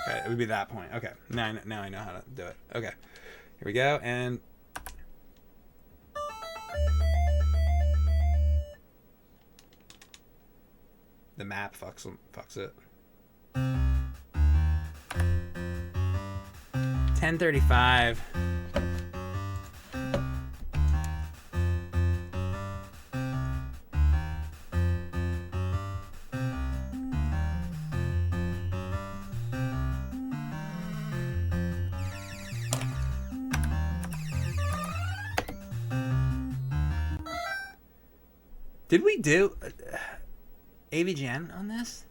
Okay, it would be that point. Okay, now I know how to do it. Okay, here we go, and the map fucks it. 10:35. Did we do AVGN on this?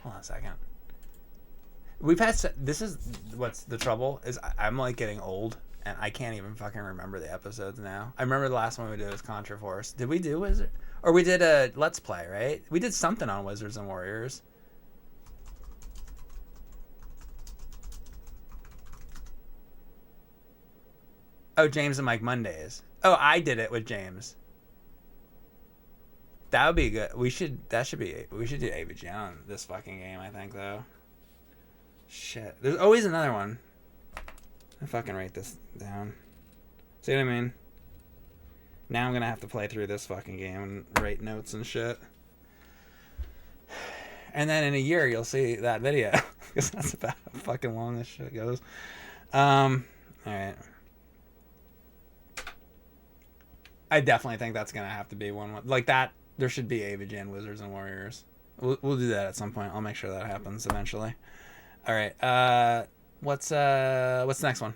Hold on a second. We've had this is what's the trouble is I'm like getting old and I can't even fucking remember the episodes now. I remember the last one we did was Contra Force. Did we do Wizard? Or we did a Let's Play, right? We did something on Wizards and Warriors. Oh, James and Mike Mondays. Oh, I did it with James. That would be good. We should do AVG on this fucking game, I think, though. Shit. There's always another one. I fucking write this down. See what I mean? Now I'm gonna have to play through this fucking game and write notes and shit. And then in a year you'll see that video. Because that's about how fucking long this shit goes. Alright. I definitely think that's gonna have to be one like that. There should be AVG and Wizards and Warriors. We'll do that at some point. I'll make sure that happens eventually. All right. What's the next one?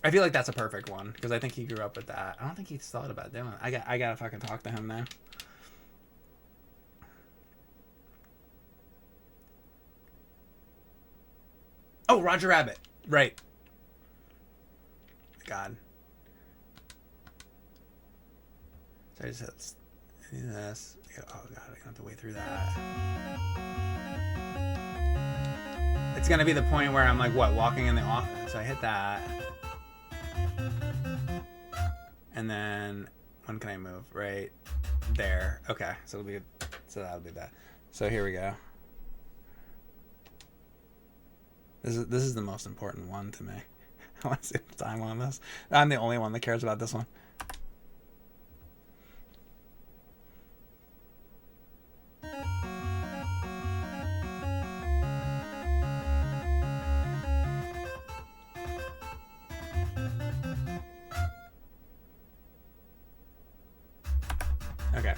I feel like that's a perfect one because I think he grew up with that. I don't think he's thought about doing it. I gotta fucking talk to him now. Oh, Roger Rabbit. Right. God. So I just have this. Oh god, I have to wait through that. It's gonna be the point where I'm like, what, walking in the office. So I hit that. And then when can I move? Right there. Okay, so it'll be that'll be that. So here we go. This is the most important one to me. I want to see the time on this. I'm the only one that cares about this one. Okay.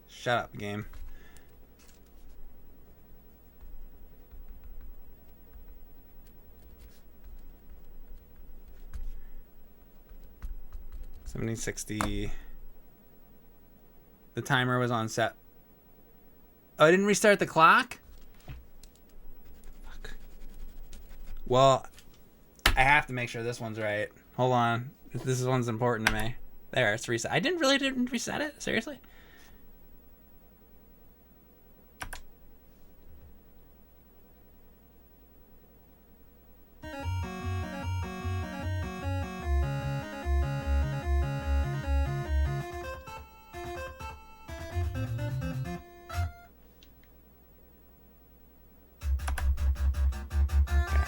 Shut up, game. $70.60. The timer was on set. Oh, I didn't restart the clock? Fuck. Well, I have to make sure this one's right. Hold on. This one's important to me. There, it's reset. I didn't reset it? Seriously? Okay.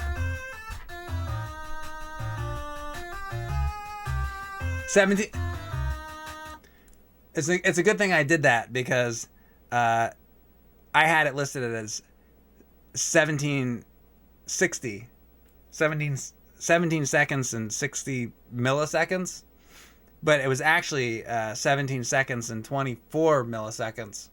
17. It's a good thing I did that because I had it listed as 1760. 17 seconds and 60 milliseconds. But it was actually 17 seconds and 24 milliseconds.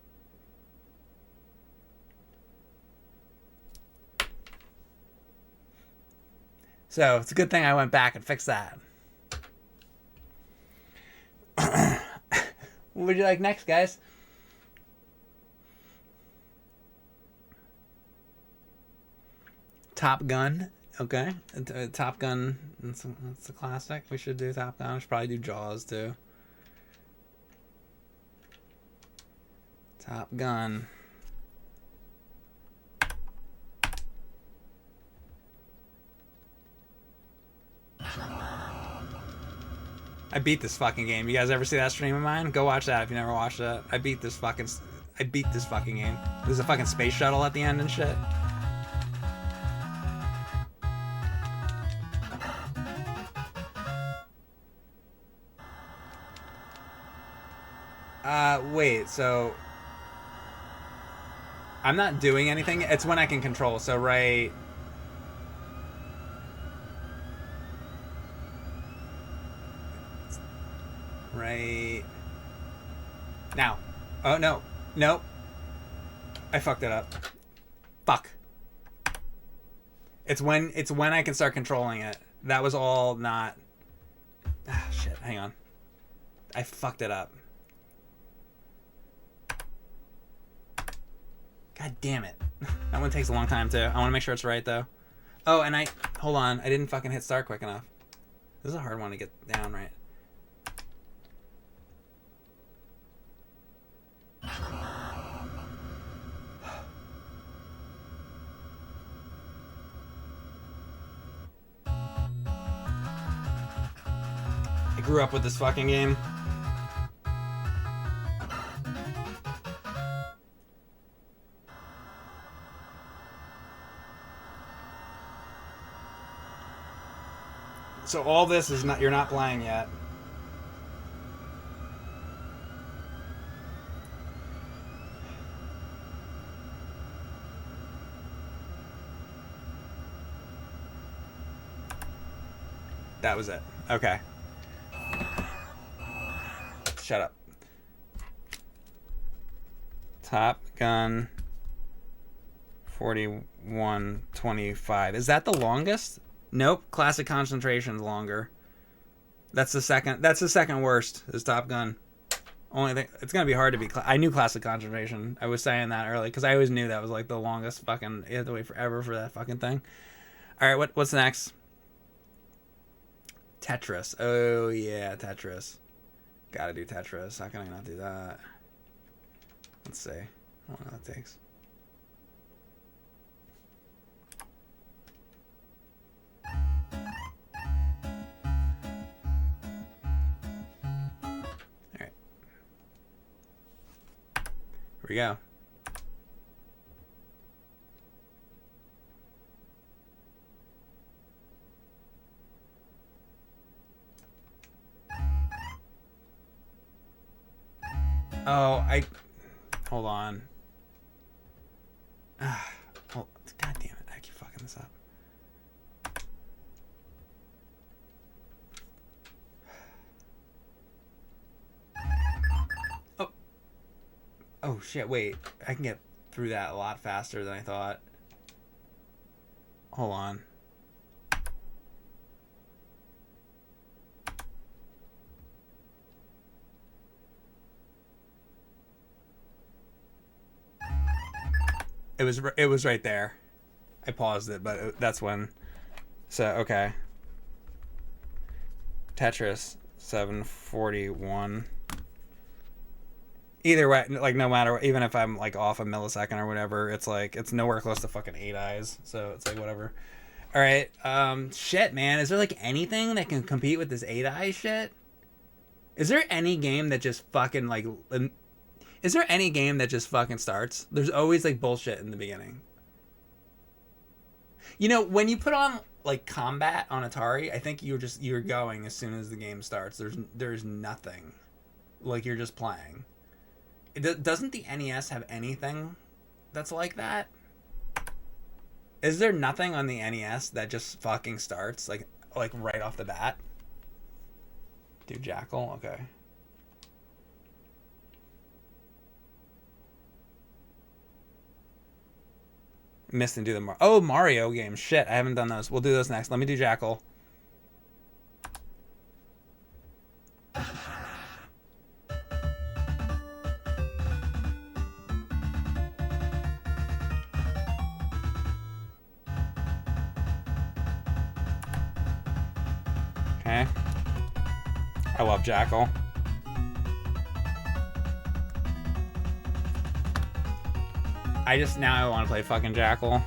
So it's a good thing I went back and fixed that. What would you like next, guys? Top Gun. Okay. Top Gun. That's a classic. We should do Top Gun. We should probably do Jaws, too. Top Gun. I beat this fucking game. You guys ever see that stream of mine? Go watch that if you never watched it. I beat this fucking game. There's a fucking space shuttle at the end and shit. Wait, so I'm not doing anything. It's when I can control. So right now. Oh no. Nope. I fucked it up. Fuck. It's when I can start controlling it. That was all not. Ah, shit. Hang on. I fucked it up. God damn it. That one takes a long time too. I want to make sure it's right though. Oh, and hold on. I didn't fucking hit start quick enough. This is a hard one to get down right. I grew up with this fucking game. So all this is not, you're not playing yet. That was it. Okay. Shut up. Top Gun 4125. Is that the longest? Nope. Classic Concentration's longer. That's the second worst is Top Gun. Only thing, it's gonna be hard to be. I knew Classic Concentration. I was saying that early because I always knew that was like the longest fucking. You had to wait forever for that fucking thing. All right, what's next? Tetris. Oh yeah, Tetris. Gotta do Tetris. How can I not do that? Let's see. How long that takes. Alright. Here we go. Oh, hold on. Oh, God damn it! I keep fucking this up. Oh. Oh shit! Wait, I can get through that a lot faster than I thought. Hold on. It was right there. I paused it, but that's when. So okay. Tetris 741. Either way, like no matter, even if I'm like off a millisecond or whatever, it's like it's nowhere close to fucking 8 eyes. So it's like whatever. All right. Shit, man. Is there like anything that can compete with this 8 eyes shit? Is there any game that just fucking like? Is there any game that just fucking starts? There's always like bullshit in the beginning. You know, when you put on like combat on Atari, I think you're going as soon as the game starts. There's nothing. Like you're just playing. Doesn't the NES have anything that's like that? Is there nothing on the NES that just fucking starts like right off the bat? Do Jackal? Okay. Missed and do the Mario games. Shit, I haven't done those. We'll do those next. Let me do Jackal. Okay. I love Jackal. I want to play fucking Jackal.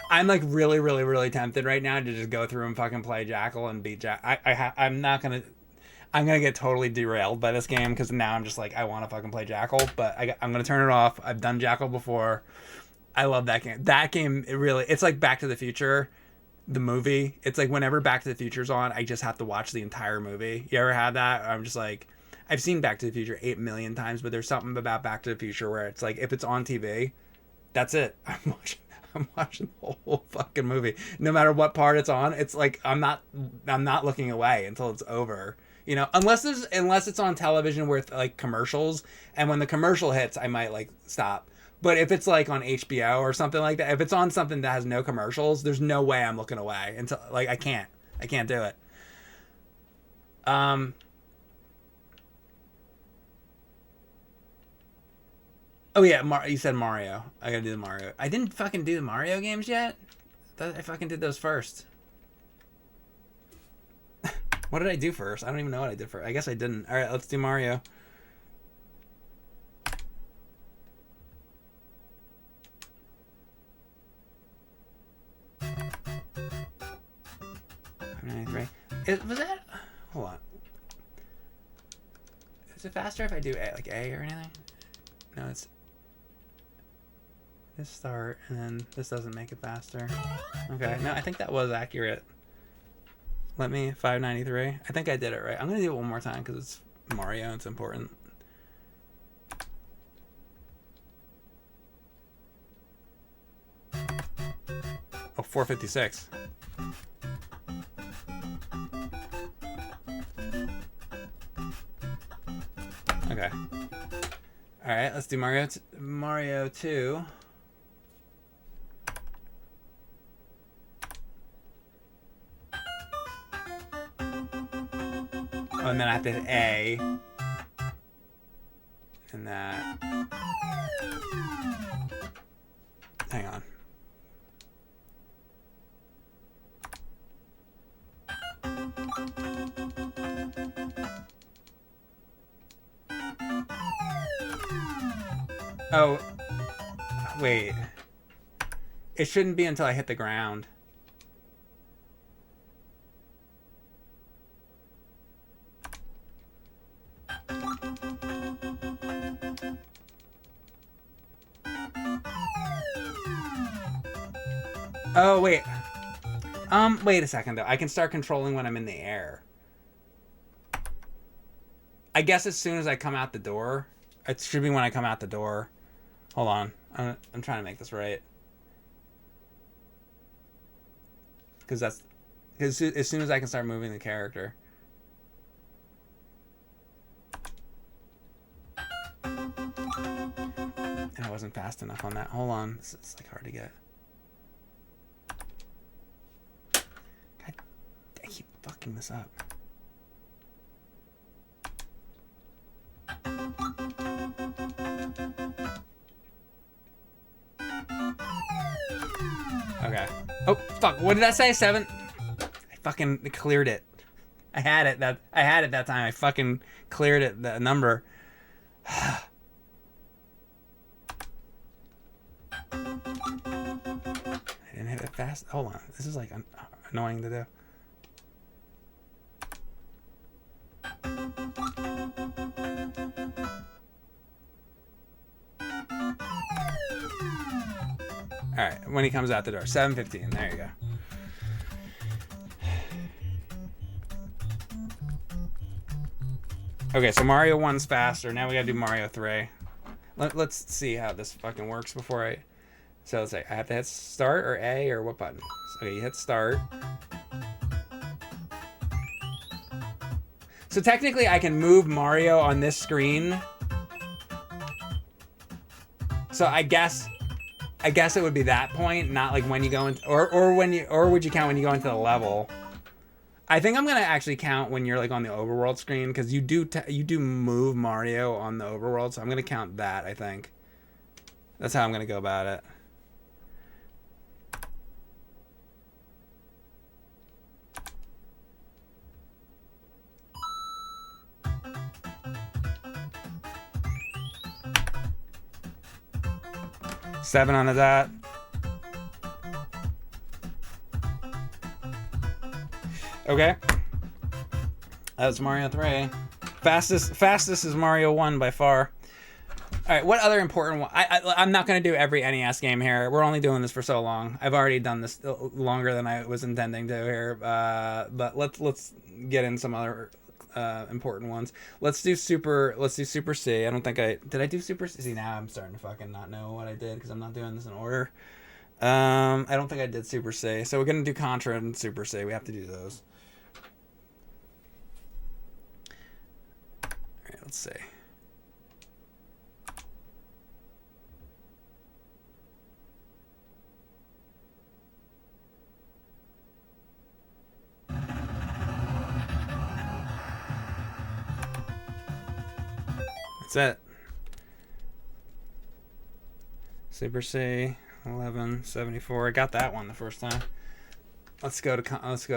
I'm like really, really, really tempted right now to just go through and fucking play Jackal and beat I'm gonna get totally derailed by this game because now I'm just like I want to fucking play Jackal, but I'm gonna turn it off. I've done Jackal before. I love that game. That game, it's like Back to the Future, the movie. It's like whenever Back to the Future's on, I just have to watch the entire movie. You ever had that? I'm just like, I've seen Back to the Future 8 million times, but there's something about Back to the Future where it's like if it's on TV, that's it. I'm watching the whole fucking movie. No matter what part it's on, it's like I'm not looking away until it's over. You know, unless it's on television with like commercials, and when the commercial hits, I might like stop. But if it's like on HBO or something like that, if it's on something that has no commercials, there's no way I'm looking away until like I can't do it. Oh yeah, you said Mario. I gotta do the Mario. I didn't fucking do the Mario games yet. I fucking did those first. What did I do first? I don't even know what I did first. I guess I didn't. All right, let's do Mario. Was that? Hold on. Is it faster if I do like A or anything? No, it's this start and then this doesn't make it faster. Okay, no, I think that was accurate. Let me 593. I think I did it right. I'm gonna do it one more time because it's Mario. It's important. Oh, 456. Okay. All right, let's do Mario 2. Oh, and then I have to hit A. And that. Hang on. Oh, wait. It shouldn't be until I hit the ground. Oh, wait. Wait a second, though. I can start controlling when I'm in the air. I guess as soon as I come out the door, it should be when I come out the door. Hold on, I'm trying to make this right. Because as soon as I can start moving the character. And I wasn't fast enough on that. Hold on, it's like hard to get. God, I keep fucking this up. Okay. Oh fuck! What did I say? 7. I fucking cleared it. I had it that time. I fucking cleared it. The number. I didn't hit it fast. Hold on. This is like annoying to do. All right, when he comes out the door, 7:15. There you go. Okay, so Mario 1's faster. Now we gotta do Mario 3. Let's see how this fucking works before I. So let's say I have to hit start or A or what button? Okay, you hit start. So technically, I can move Mario on this screen. So I guess it would be that point, not like when you go into, or would you count when you go into the level? I think I'm gonna actually count when you're like on the overworld screen, because you do move Mario on the overworld, so I'm gonna count that. I think that's how I'm gonna go about it. Seven on the dot. Okay. That's Mario 3. Fastest is Mario 1 by far. All right, what other important one? I'm not going to do every NES game here. We're only doing this for so long. I've already done this longer than I was intending to here. But let's get in some other important ones. Let's do Super C. I don't think did I do Super C? See, now I'm starting to fucking not know what I did because I'm not doing this in order. I don't think I did Super C. So we're going to do Contra and Super C. We have to do those. All right, let's see. That's it. Super C 1174. I got that one the first time. Let's go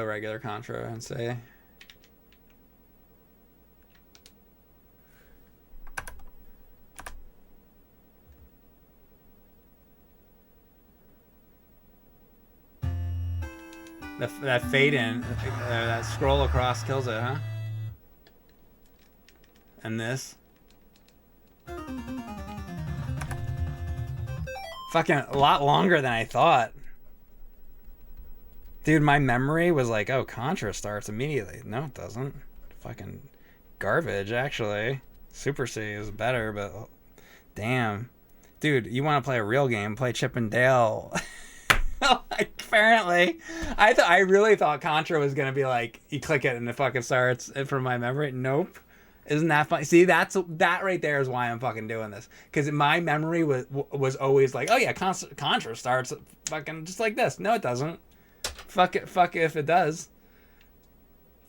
regular Contra and say. That fade in, that scroll across kills it, huh? And this. Fucking a lot longer than I thought. Dude, my memory was like, oh, Contra starts immediately. No, it doesn't. Fucking garbage, actually. Super C is better, but damn. Dude, you want to play a real game, play Chip and Dale. Apparently. I really thought Contra was going to be like, you click it and it fucking starts from my memory. Nope. Isn't that funny? See, that right there is why I'm fucking doing this. Because my memory was always like, oh yeah, Contra starts fucking just like this. No, it doesn't. Fuck it if it does.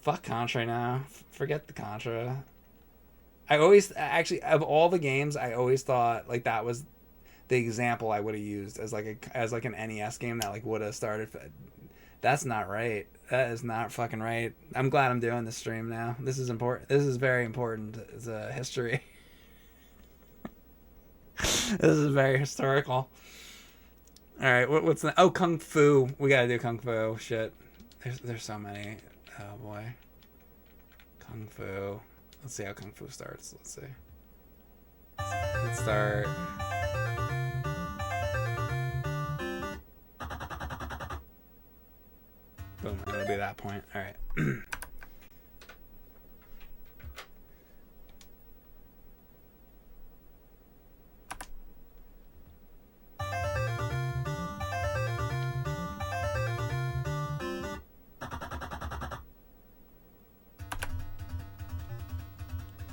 Fuck Contra now. Forget the Contra. I always, actually, of all the games, I always thought like that was the example I would have used as like an NES game that like would have started. That's not right. That is not fucking right. I'm glad I'm doing this stream now. This is important. This is very important. It's a history. This is very historical. All right, what's the? Oh, Kung Fu. We gotta do Kung Fu. Shit. There's so many. Oh boy. Kung Fu. Let's see how Kung Fu starts. Let's see. Let's start. Boom, it'll be that point. All right.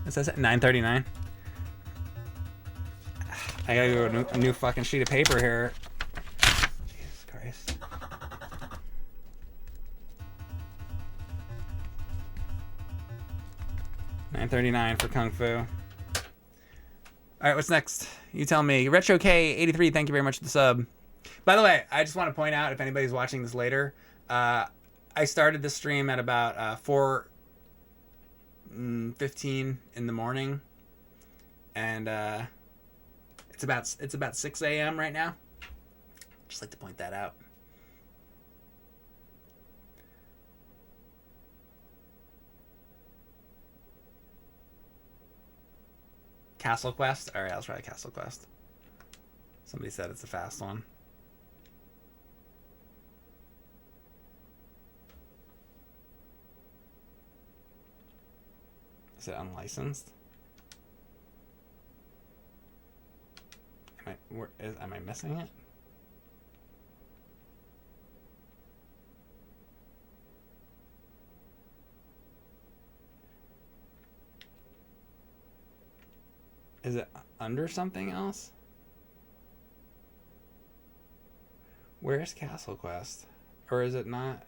It says 9:39. I gotta go a new fucking sheet of paper here. Jesus Christ. $9.39 for Kung Fu. All right, what's next? You tell me. Retro K83, thank you very much for the sub. By the way, I just want to point out, if anybody's watching this later, I started this stream at about 4:15 in the morning, and it's about 6 a.m. right now. Just like to point that out. Castle Quest? Alright, I'll try Castle Quest. Somebody said it's a fast one. Is it unlicensed? Am I missing it? Is it under something else? Where's Castle Quest? Or is it not?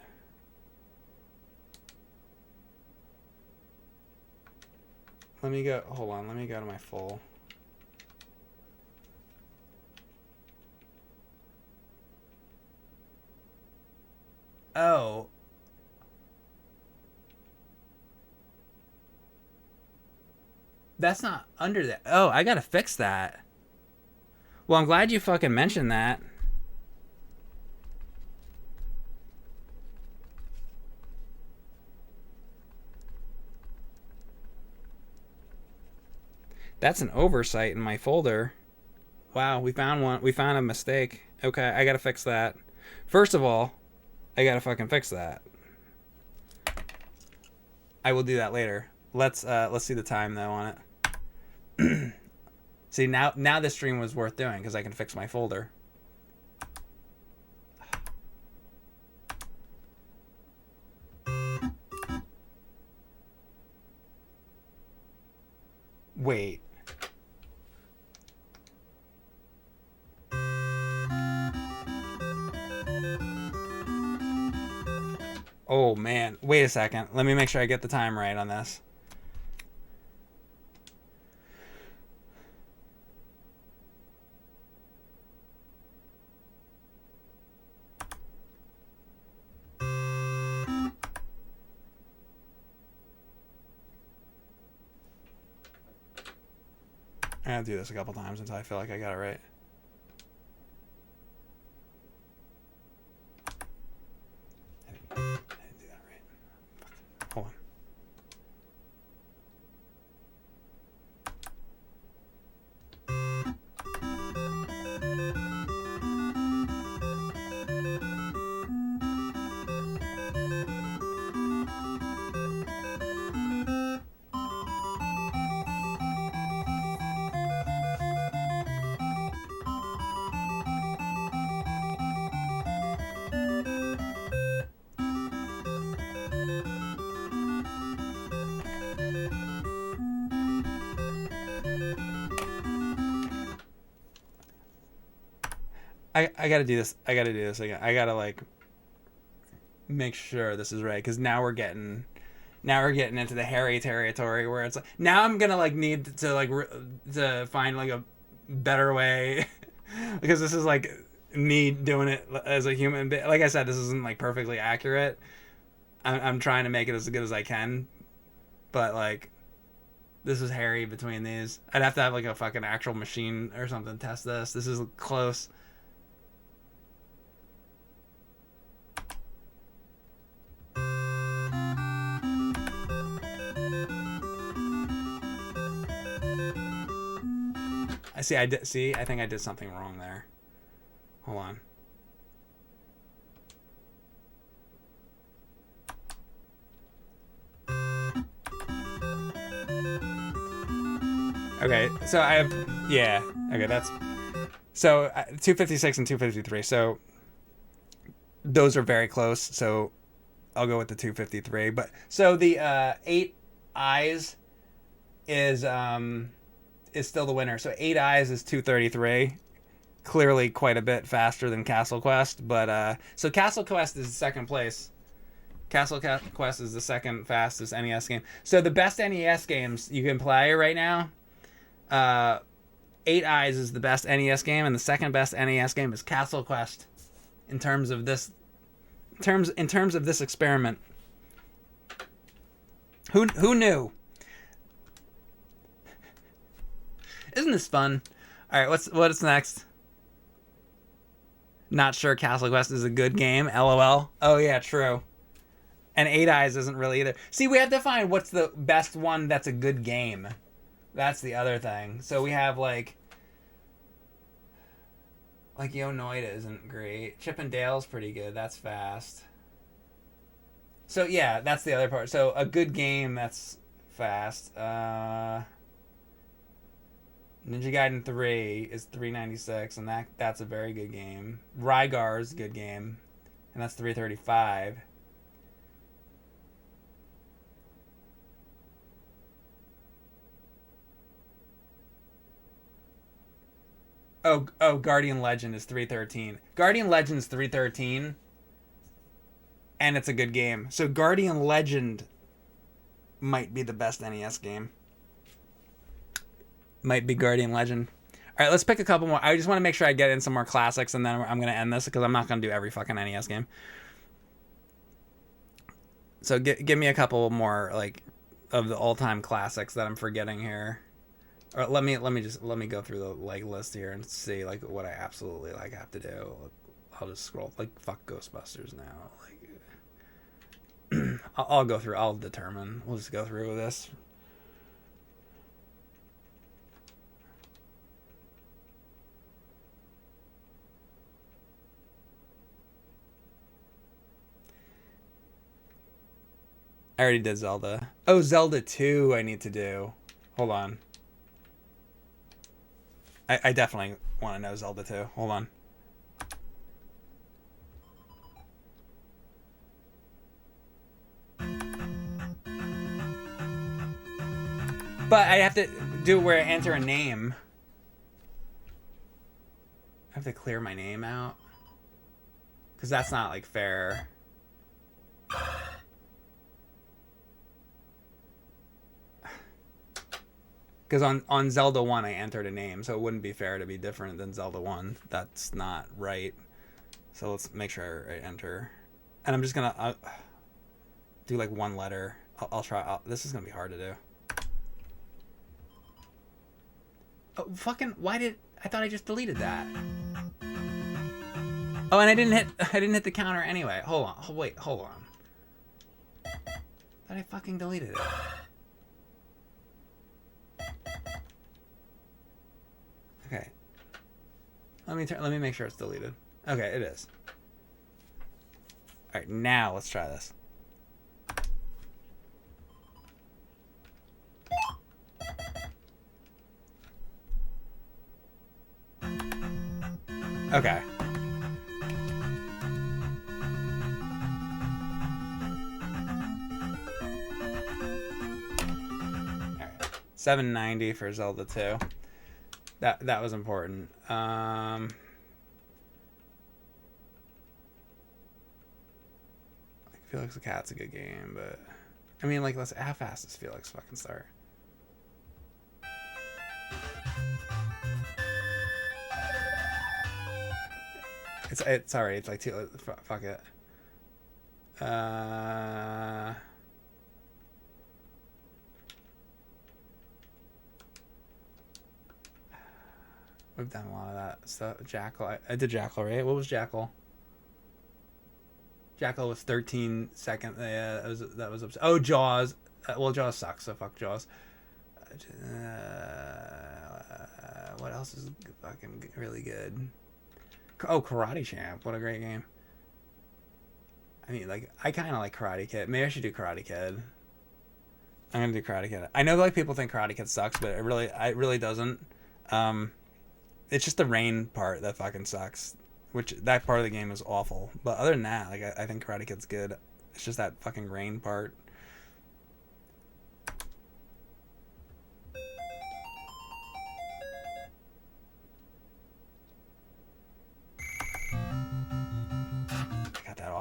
Let me go, hold on, let me go to my full. Oh. That's not under that. Oh, I gotta fix that. Well, I'm glad you fucking mentioned that. That's an oversight in my folder. Wow, we found one. We found a mistake. Okay, I gotta fix that. First of all, I gotta fucking fix that. I will do that later. Let's see the time though on it. See, now this stream was worth doing because I can fix my folder. Wait. Oh man, wait a second. Let me make sure I get the time right on this. I gotta do this a couple times until I feel like I got it right. I didn't do that right. Fuck. Hold on. I gotta do this. I gotta do this again. I gotta like make sure this is right because now we're getting into the hairy territory where it's like now I'm gonna like need to like to find like a better way because this is like me doing it as a human. Like I said, this isn't like perfectly accurate. I'm trying to make it as good as I can, but like this is hairy between these. I'd have to have like a fucking actual machine or something to test this. This is close. I think I did something wrong there. Hold on. Okay, so I have, yeah, okay, that's, so 256 and 253, so those are very close, so I'll go with the 253, but, so the 8 eyes is still the winner. So 8 Eyes is 233. Clearly quite a bit faster than Castle Quest, but so Castle Quest is second place. Castle Quest is the second fastest NES game. So the best NES games you can play right now, 8 Eyes is the best NES game, and the second best NES game is Castle Quest. In terms of this experiment, who knew? Isn't this fun? All right, what's next? Not sure Castle Quest is a good game. LOL. Oh yeah, true. And 8 Eyes isn't really either. See, we have to find what's the best one that's a good game. That's the other thing. So we have like Yo Noid isn't great. Chip and Dale's pretty good. That's fast. So yeah, that's the other part. So a good game that's fast. Ninja Gaiden 3 is 396, and that's a very good game. Rygar is a good game, and that's 335. Oh, Guardian Legend is 313. Guardian Legend is 313, and it's a good game. So Guardian Legend might be the best NES game. Might be Guardian Legend. All right, let's pick a couple more. I just want to make sure I get in some more classics, and then I'm going to end this because I'm not going to do every fucking NES game. So give me a couple more like of the all-time classics that I'm forgetting here. Or let me go through the like list here and see like what I absolutely like have to do. I'll just scroll like fuck Ghostbusters now. Like I'll go through. I'll determine. We'll just go through with this. I already did Zelda. Oh, Zelda 2 I need to do. Hold on. I definitely want to know Zelda 2. Hold on. But I have to do it where I enter a name. I have to clear my name out. Because that's not, like, fair. Because on Zelda 1, I entered a name, so it wouldn't be fair to be different than Zelda 1. That's not right. So let's make sure I enter. And I'm just going to do, like, one letter. I'll try. This is going to be hard to do. Oh, fucking, why did... I thought I just deleted that. Oh, and I didn't hit the counter anyway. Hold on. Oh, wait, hold on. Thought I fucking deleted it. Okay. Let me make sure it's deleted. Okay, it is. All right, now let's try this. Okay. All right. 790 for Zelda 2. That was important. Felix the Cat's a good game, but I mean, like, how fast does Felix fucking start? It's alright. It's like two. Fuck it. We've done a lot of that stuff. Jackal. I did Jackal, right? What was Jackal? Jackal was 13 seconds. Yeah, that was upset. Oh, Jaws. Well, Jaws sucks, so fuck Jaws. What else is fucking really good? Oh, Karate Champ. What a great game. I mean, like, I kind of like Karate Kid. Maybe I should do Karate Kid. I'm gonna do Karate Kid. I know, like, people think Karate Kid sucks, but it really doesn't. It's just the rain part that fucking sucks. Which, that part of the game is awful. But other than that, like, I think Karate Kid's good. It's just that fucking rain part.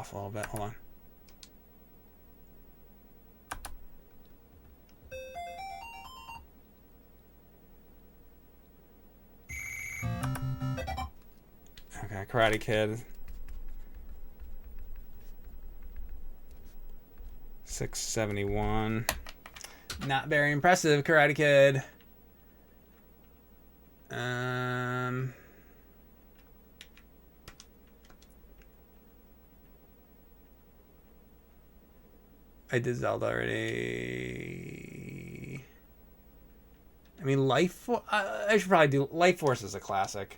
off a little bit. Hold on. Okay, Karate Kid. 671. Not very impressive, Karate Kid. I did Zelda already. I mean, I should probably do Life Force is a classic.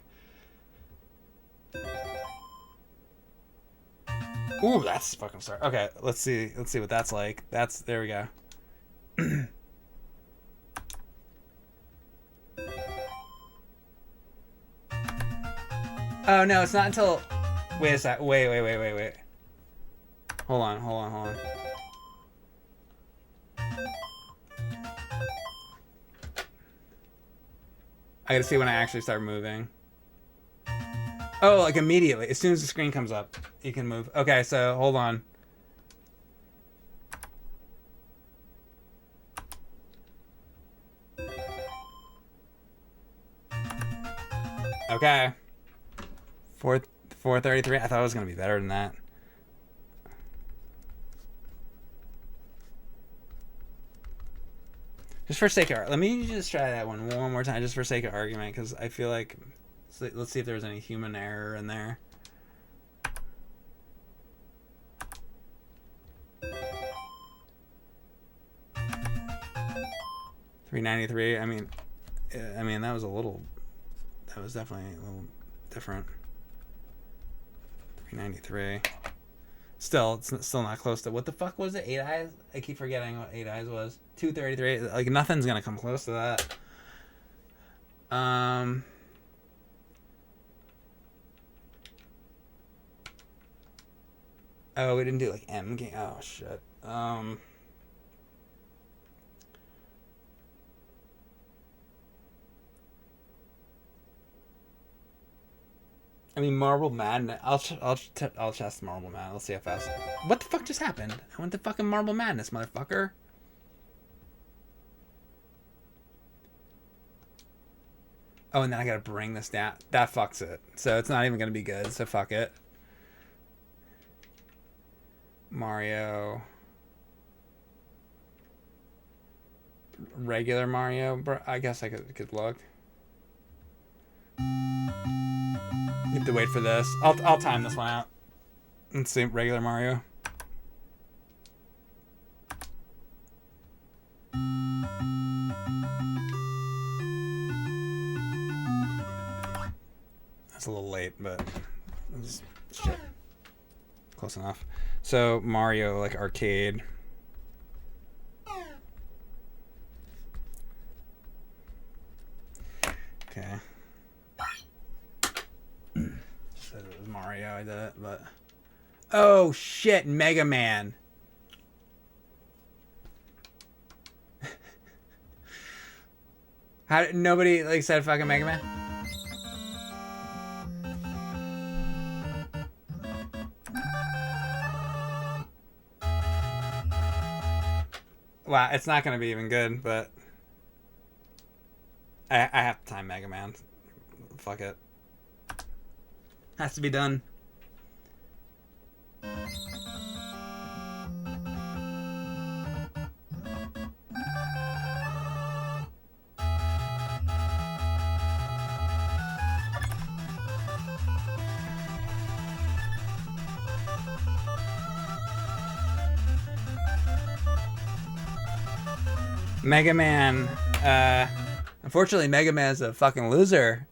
Ooh, that's fucking start. Okay, let's see what that's like. There we go. Oh no, it's not until. Wait a sec. Wait. Hold on. I gotta see when I actually start moving. Oh, like immediately. As soon as the screen comes up, you can move. Okay, so hold on. Okay. 433. I thought it was gonna be better than that. Just for sake of, let me just try that one more time, just for sake of argument, because I feel like, let's see if there's any human error in there. $393. I mean, that was definitely a little different. $393. Still, it's still not close to, what the fuck was it? 8 Eyes? I keep forgetting what 8 Eyes was. 233. Like, nothing's gonna come close to that. Oh, we didn't do like M game. Oh shit. I mean, Marble Madness. I'll test Marble Madness. Let's see how fast. What the fuck just happened? I went to fucking Marble Madness, motherfucker. Oh, and then I gotta bring this down. That fucks it. So it's not even gonna be good. So fuck it. Mario. Regular Mario. Bro, I guess I could look. You have to wait for this. I'll time this one out. Let's see, regular Mario. That's a little late, but it was shit. Close enough. So Mario, like arcade. Okay. Said it was Mario, I did it, but oh shit, Mega Man. How nobody like said fucking Mega Man? Wow, it's not gonna be even good, but I have to time Mega Man. Fuck it. Has to be done. Mega Man, unfortunately Mega Man's a fucking loser.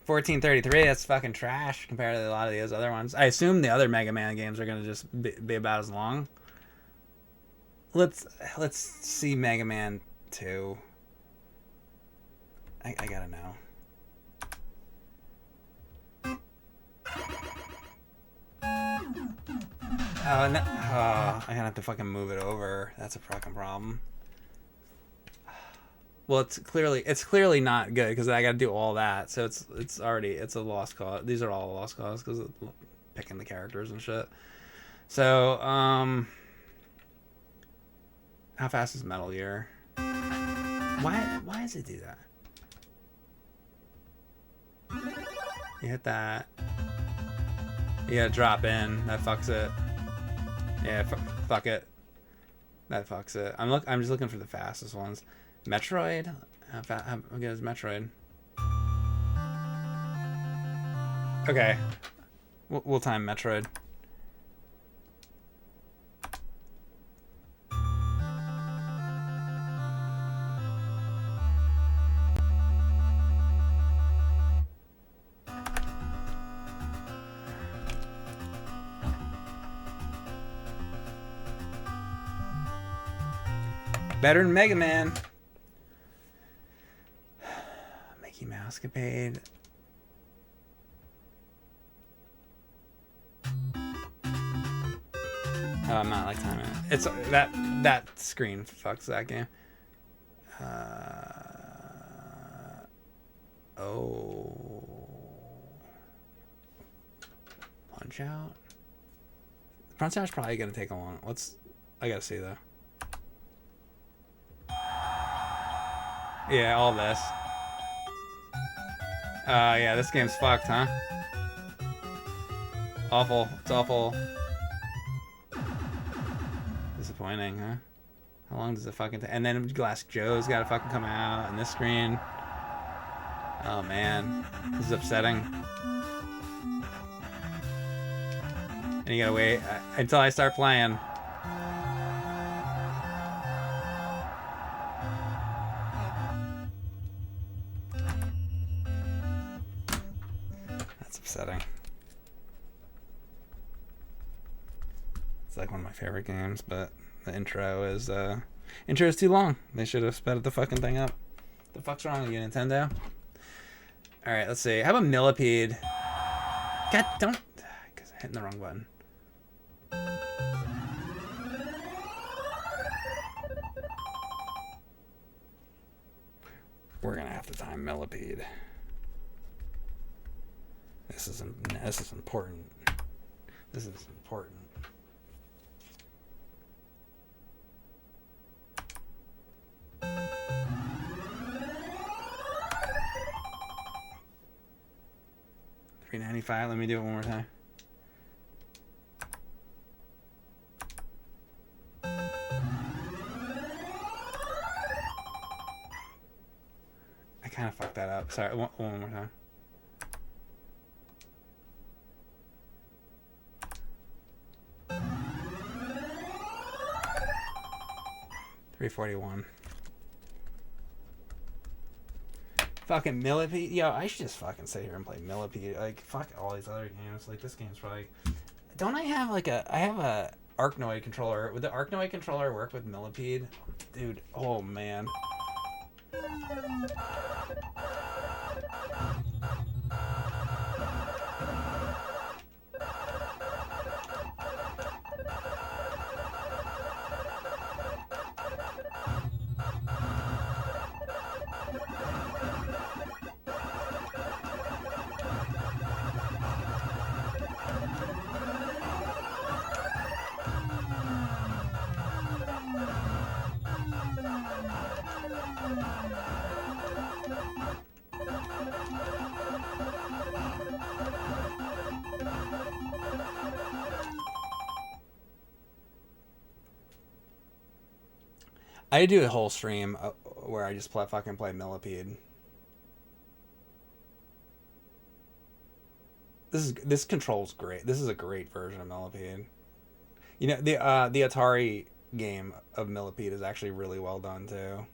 1433, that's fucking trash compared to a lot of those other ones. I assume the other Mega Man games are gonna just be about as long. Let's see Mega Man 2. I gotta know. Oh, no. Oh, I'm gonna have to fucking move it over. That's a fucking problem. Well, it's clearly not good because I got to do all that. So it's a lost cause. These are all a lost cause because of picking the characters and shit. So, how fast is Metal Gear? Why does it do that? You hit that. You gotta drop in. That fucks it. Yeah, fuck it. That fucks it. I'm just looking for the fastest ones. Metroid. How good is Metroid? Okay. We'll time Metroid. Better than Mega Man. Mickey Mousecapade. Oh, I'm not like timing it. It's that screen fucks that game. Oh, Punch Out. Punch Out's probably gonna take a long. I gotta see though. Yeah, all this. Yeah, this game's fucked, huh? Awful. It's awful. Disappointing, huh? How long does it fucking take? And then Glass Joe's gotta fucking come out, and this screen. Oh man, this is upsetting. And you gotta wait until I start playing. That's upsetting. It's like one of my favorite games, but the intro is too long. They should have sped the fucking thing up. The fuck's wrong with you, Nintendo? All right, let's see. How about Millipede? God, don't, because I'm hitting the wrong button. We're gonna have to time Millipede. This is important. This is important. $3.95. Let me do it one more time. I kind of fucked that up. Sorry. One more time. $3.41. Fucking Millipede. Yo, I should just fucking sit here and play Millipede. Like, fuck all these other games. Like, this game's probably... Don't I have, like, I have a Arkanoid controller. Would the Arkanoid controller work with Millipede? Dude, oh, man. I do a whole stream where I just fucking play Millipede. This control's great. This is a great version of Millipede. You know, the Atari game of Millipede is actually really well done too.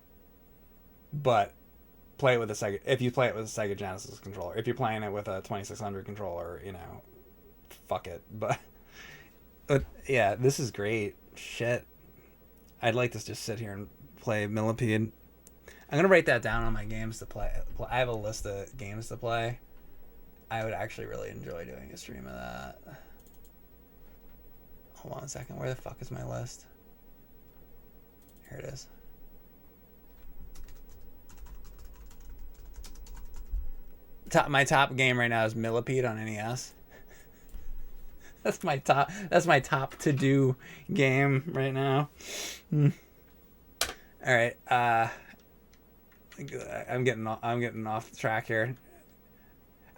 But play it with a Sega. If you play it with a Sega Genesis controller, if you're playing it with a 2600 controller, you know, fuck it. But yeah, this is great. Shit. I'd like to just sit here and play Millipede. I'm gonna write that down on my games to play. I have a list of games to play. I would actually really enjoy doing a stream of that. Hold on a second. Where the fuck is my list? Here it is. My top game right now is Millipede on NES. That's my top to do game right now. All right. I'm getting off track here.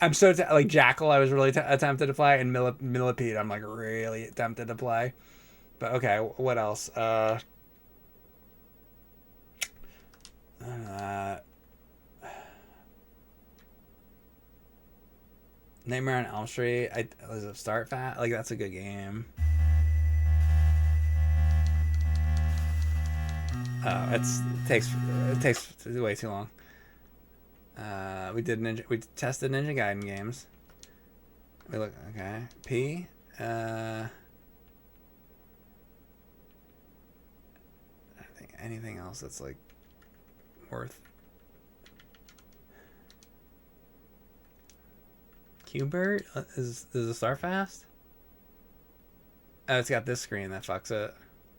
I'm so like Jackal. I was really tempted to play, and Millipede. I'm like really tempted to play. But okay, what else? Nightmare on Elm Street. Was it Start Fat? Like that's a good game. Oh, it takes way too long. We tested Ninja Gaiden games. We look okay. P. I think anything else that's like worth. Q-Bert? Is it start fast? Oh, it's got this screen that fucks it.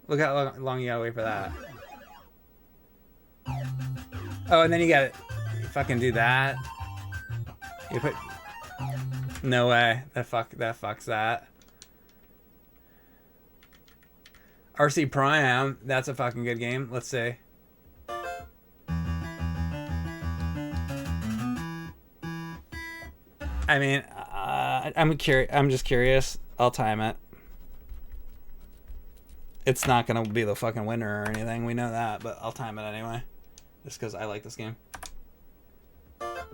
Look how long you gotta wait for that. Oh, and then you gotta fucking do that. You put. No way. That fucks that. RC Prime. That's a fucking good game. Let's see. I mean, I'm just curious. I'll time it. It's not gonna be the fucking winner or anything. We know that, but I'll time it anyway, just because I like this game. That's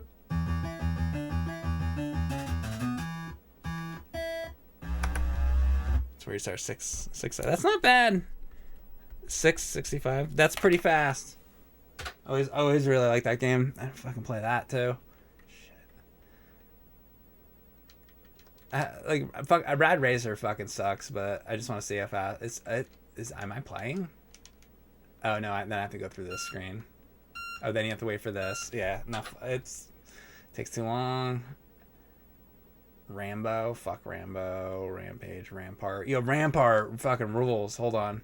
where you start 6. That's not bad. 665. That's pretty fast. Always really like that game. I fucking play that too. Rad Racer fucking sucks, but I just want to see how fast am I playing? Oh no, then I have to go through this screen. Oh, then you have to wait for this. Yeah, no, takes too long. Rambo, fuck Rambo, Rampage, Rampart. Yo, Rampart fucking rules. Hold on.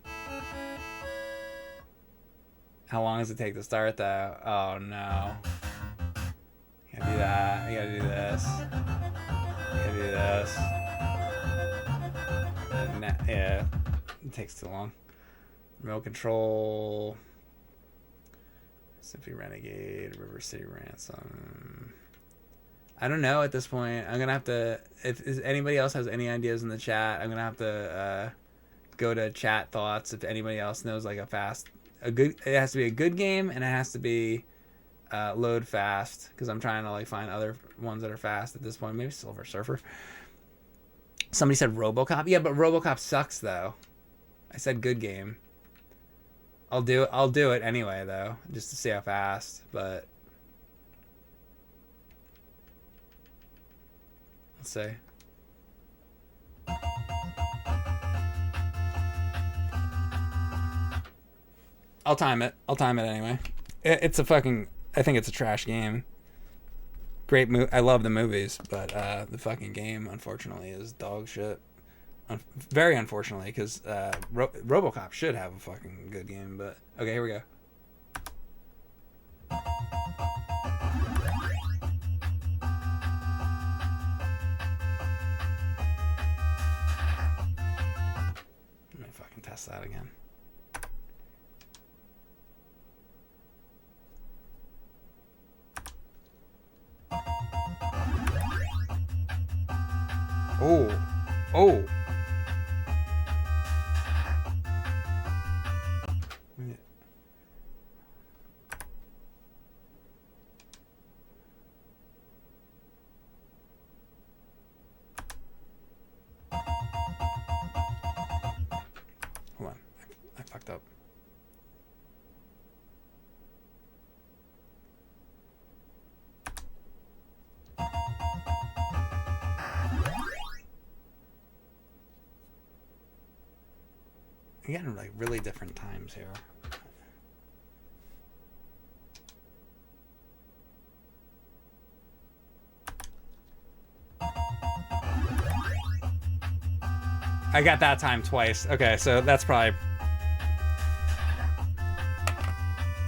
How long does it take to start though? Oh no. You gotta do that. You gotta do this. Do this. Yeah, it takes too long. Remote Control, Simply Renegade, River City Ransom. I don't know at this point. I'm gonna have to. If anybody else has any ideas in the chat, I'm gonna have to go to chat thoughts. If anybody else knows like it has to be a good game, and it has to be load fast, because I'm trying to like find other ones that are fast at this point. Maybe Silver Surfer. Somebody said Robocop. Yeah, but Robocop sucks though. I said good game. I'll do it anyway though, just to see how fast. But let's see. I'll time it anyway. It's a fucking. I think it's a trash game. Great I love the movies, but the fucking game, unfortunately, is dog shit. Very unfortunately, because Robocop should have a fucking good game. But okay, here we go. Let me fucking test that again. Oh. Hold on. I fucked up. You're getting like really different times here. I got that time twice. Okay, so that's probably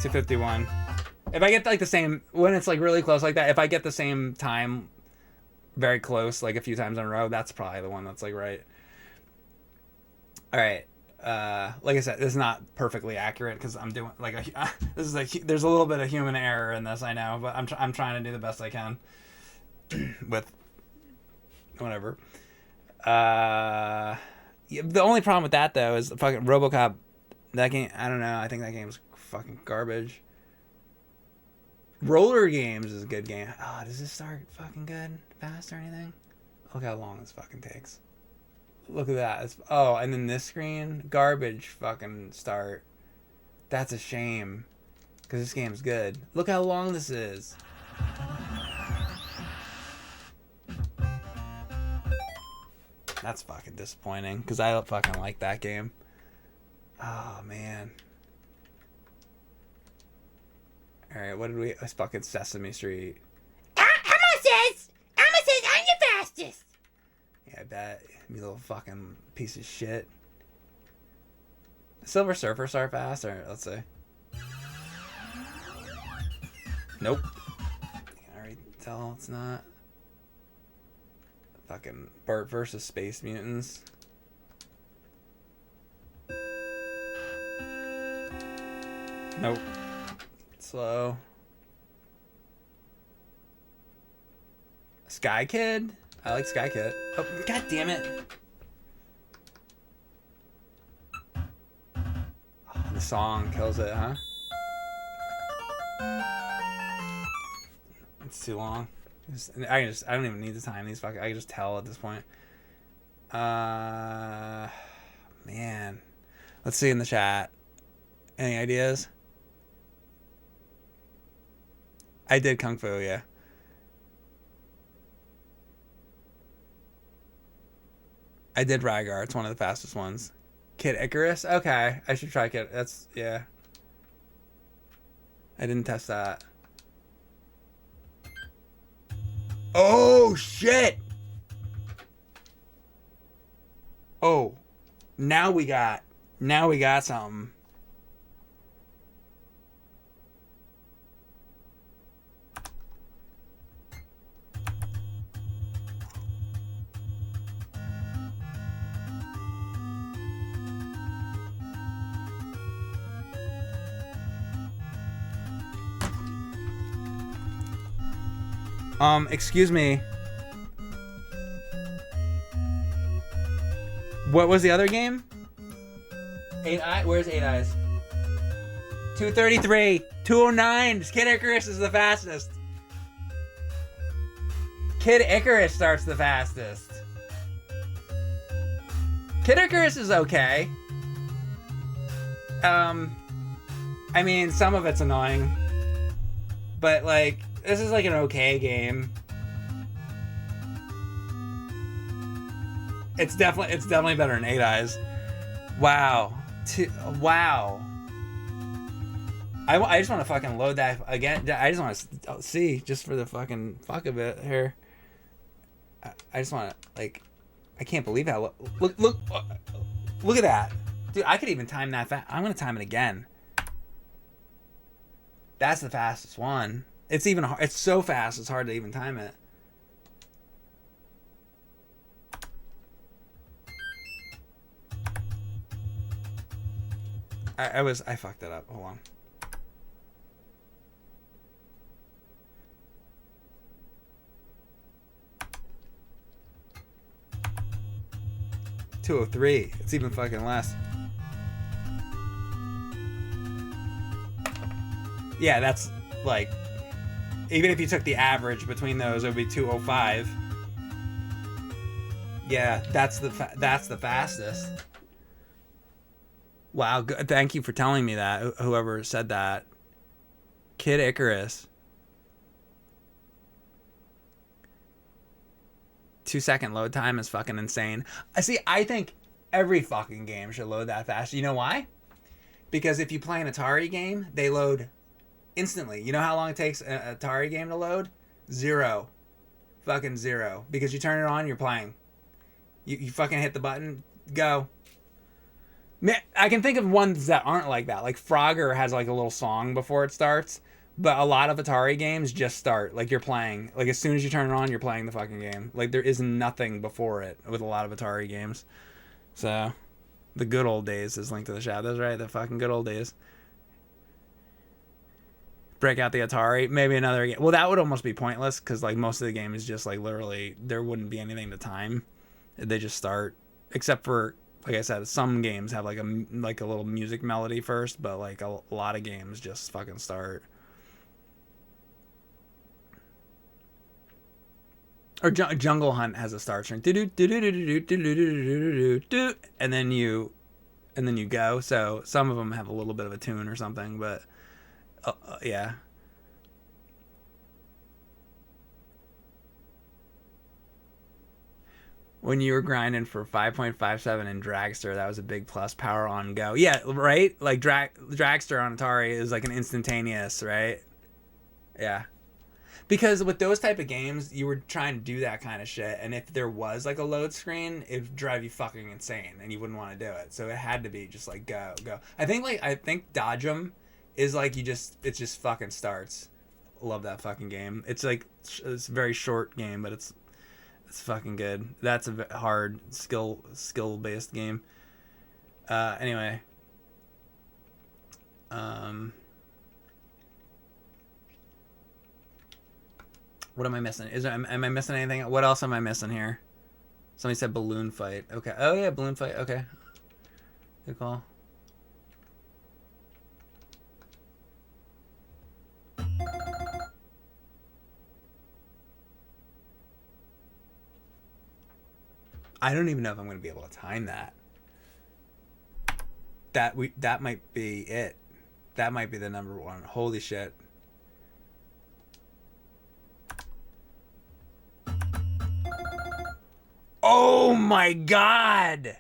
251. If I get like the same, when it's like really close like that, if I get the same time very close like a few times in a row, that's probably the one that's like right. All right. Like I said, this is not perfectly accurate because I'm doing like this is there's a little bit of human error in this, I know, but I'm trying to do the best I can with whatever. Yeah, the only problem with that though is the fucking RoboCop. That game, I don't know. I think that game's fucking garbage. Roller Games is a good game. Oh, does this start fucking good, fast or anything? Look how long this fucking takes. Look at that. And then this screen, garbage fucking start. That's a shame, because this game's good. Look how long this is. That's fucking disappointing, because I fucking like that game. Oh, man. Alright, what did we... It's fucking Sesame Street. Elmo says, I'm the fastest. Yeah, I bet. You little fucking piece of shit. Silver Surfer start fast? Or let's see. Nope. You can already tell it's not. Fucking Bert versus Space Mutants. Nope. Slow. Sky Kid? I like Sky Kid. Oh, god damn it. Oh, the song kills it, huh? It's too long. I don't even need to time these fucking... I can just tell at this point. Man. Let's see in the chat. Any ideas? I did Kung Fu, yeah. I did Rygar. It's one of the fastest ones. Kid Icarus? Okay. I should try Kid. That's, yeah. I didn't test that. Oh, shit! Oh. Now we got something. Excuse me. What was the other game? 8 Eyes? Where's 8 Eyes? 233. 209. Kid Icarus is the fastest. Kid Icarus starts the fastest. Kid Icarus is okay. I mean, some of it's annoying. But, like, this is like an okay game. It's definitely better than 8 Eyes. Wow. Wow. I just want to fucking load that again. I just want to see, just for the fucking fuck of it here. I just want to, like, I can't believe how look at that, dude. I could even time that fast. I'm gonna time it again. That's the fastest one. It's even hard. It's so fast. It's hard to even time it. I fucked it up. Hold on. $203. It's even fucking less. Yeah, that's like, even if you took the average between those, it would be 205. Yeah, that's the fastest. Wow, good. Thank you for telling me that. Whoever said that. Kid Icarus. 2-second load time is fucking insane. I think every fucking game should load that fast. You know why? Because if you play an Atari game, they load instantly. You know how long it takes an Atari game to load? 0. Fucking 0. Because you turn it on, you're playing. You fucking hit the button, go. Man, I can think of ones that aren't like that. Like Frogger has like a little song before it starts. But a lot of Atari games just start. Like you're playing. Like as soon as you turn it on, you're playing the fucking game. Like there is nothing before it with a lot of Atari games. So, The good old days is Link to the Shadows, right? The fucking good old days. Break out the Atari, maybe another game. Well, that would almost be pointless because like most of the game is just like literally there wouldn't be anything to time. They just start, except for like I said, some games have like a little music melody first, but like a lot of games just fucking start. Or Jungle Hunt has a start string, and then you go. So some of them have a little bit of a tune or something, but yeah. When you were grinding for 5.57 in Dragster, that was a big plus. Power on go. Yeah, right? Like Dragster on Atari is like an instantaneous, right? Yeah. Because with those type of games, you were trying to do that kind of shit, and if there was like a load screen, it'd drive you fucking insane, and you wouldn't want to do it. So it had to be just like go. I think Dodge 'em is like it just fucking starts. Love that fucking game. It's like it's a very short game, but it's fucking good. That's a hard skill based game. Anyway. What am I missing? Am I missing anything? What else am I missing here? Somebody said balloon fight. Okay. Oh yeah, balloon fight. Okay. Good call. I don't even know if I'm going to be able to time that. That might be it. That might be the number one. Holy shit. Oh my god!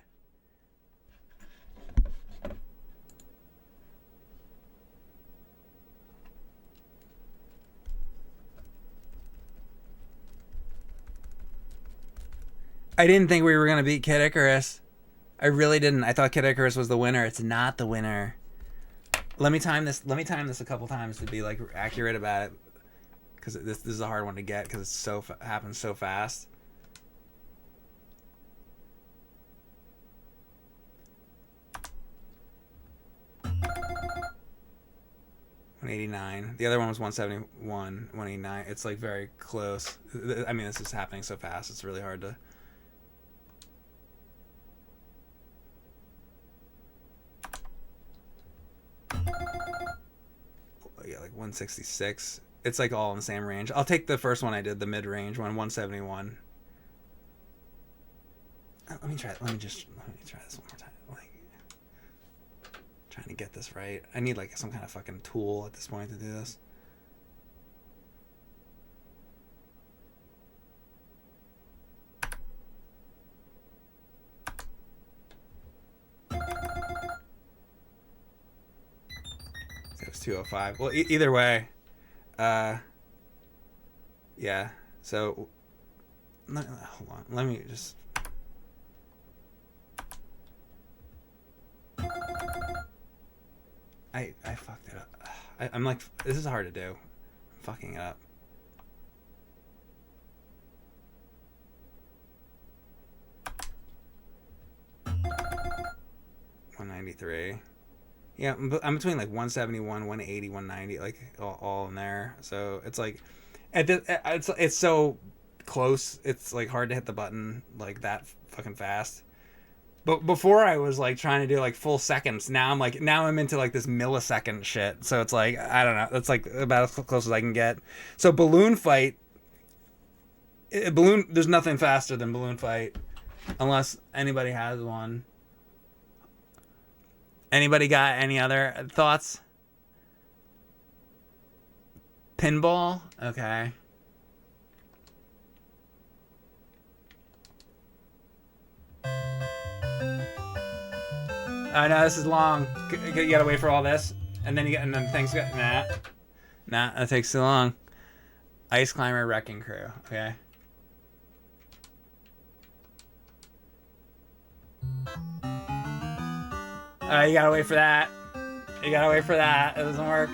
I didn't think we were going to beat Kid Icarus. I really didn't. I thought Kid Icarus was the winner. It's not the winner. Let me time this a couple times to be like accurate about it, because this is a hard one to get because it's happens so fast. $189. The other one was 171, 189. It's like very close. I mean, this is happening so fast. It's really hard to. Yeah, like 166. It's like all in the same range. I'll take the first one I did, the mid-range one, 171. Let me try this one more time. Like, trying to get this right. I need like some kind of fucking tool at this point to do this. It was 205. Well, either way, yeah. So, hold on. Let me just. I fucked it up. I'm like, this is hard to do. I'm fucking it up. $193. Yeah, I'm between like 171, 180, 190, like all in there. So it's like, it's so close. It's like hard to hit the button like that fucking fast. But before I was like trying to do like full seconds. Now I'm into like this millisecond shit. So it's like, I don't know. That's like about as close as I can get. So balloon fight. There's nothing faster than balloon fight, unless anybody has one. Anybody got any other thoughts? Pinball? Okay. I know this is long. You gotta wait for all this, and then things get nah. That takes too long. Ice Climber Wrecking Crew. Okay. You gotta wait for that. You gotta wait for that. It doesn't work.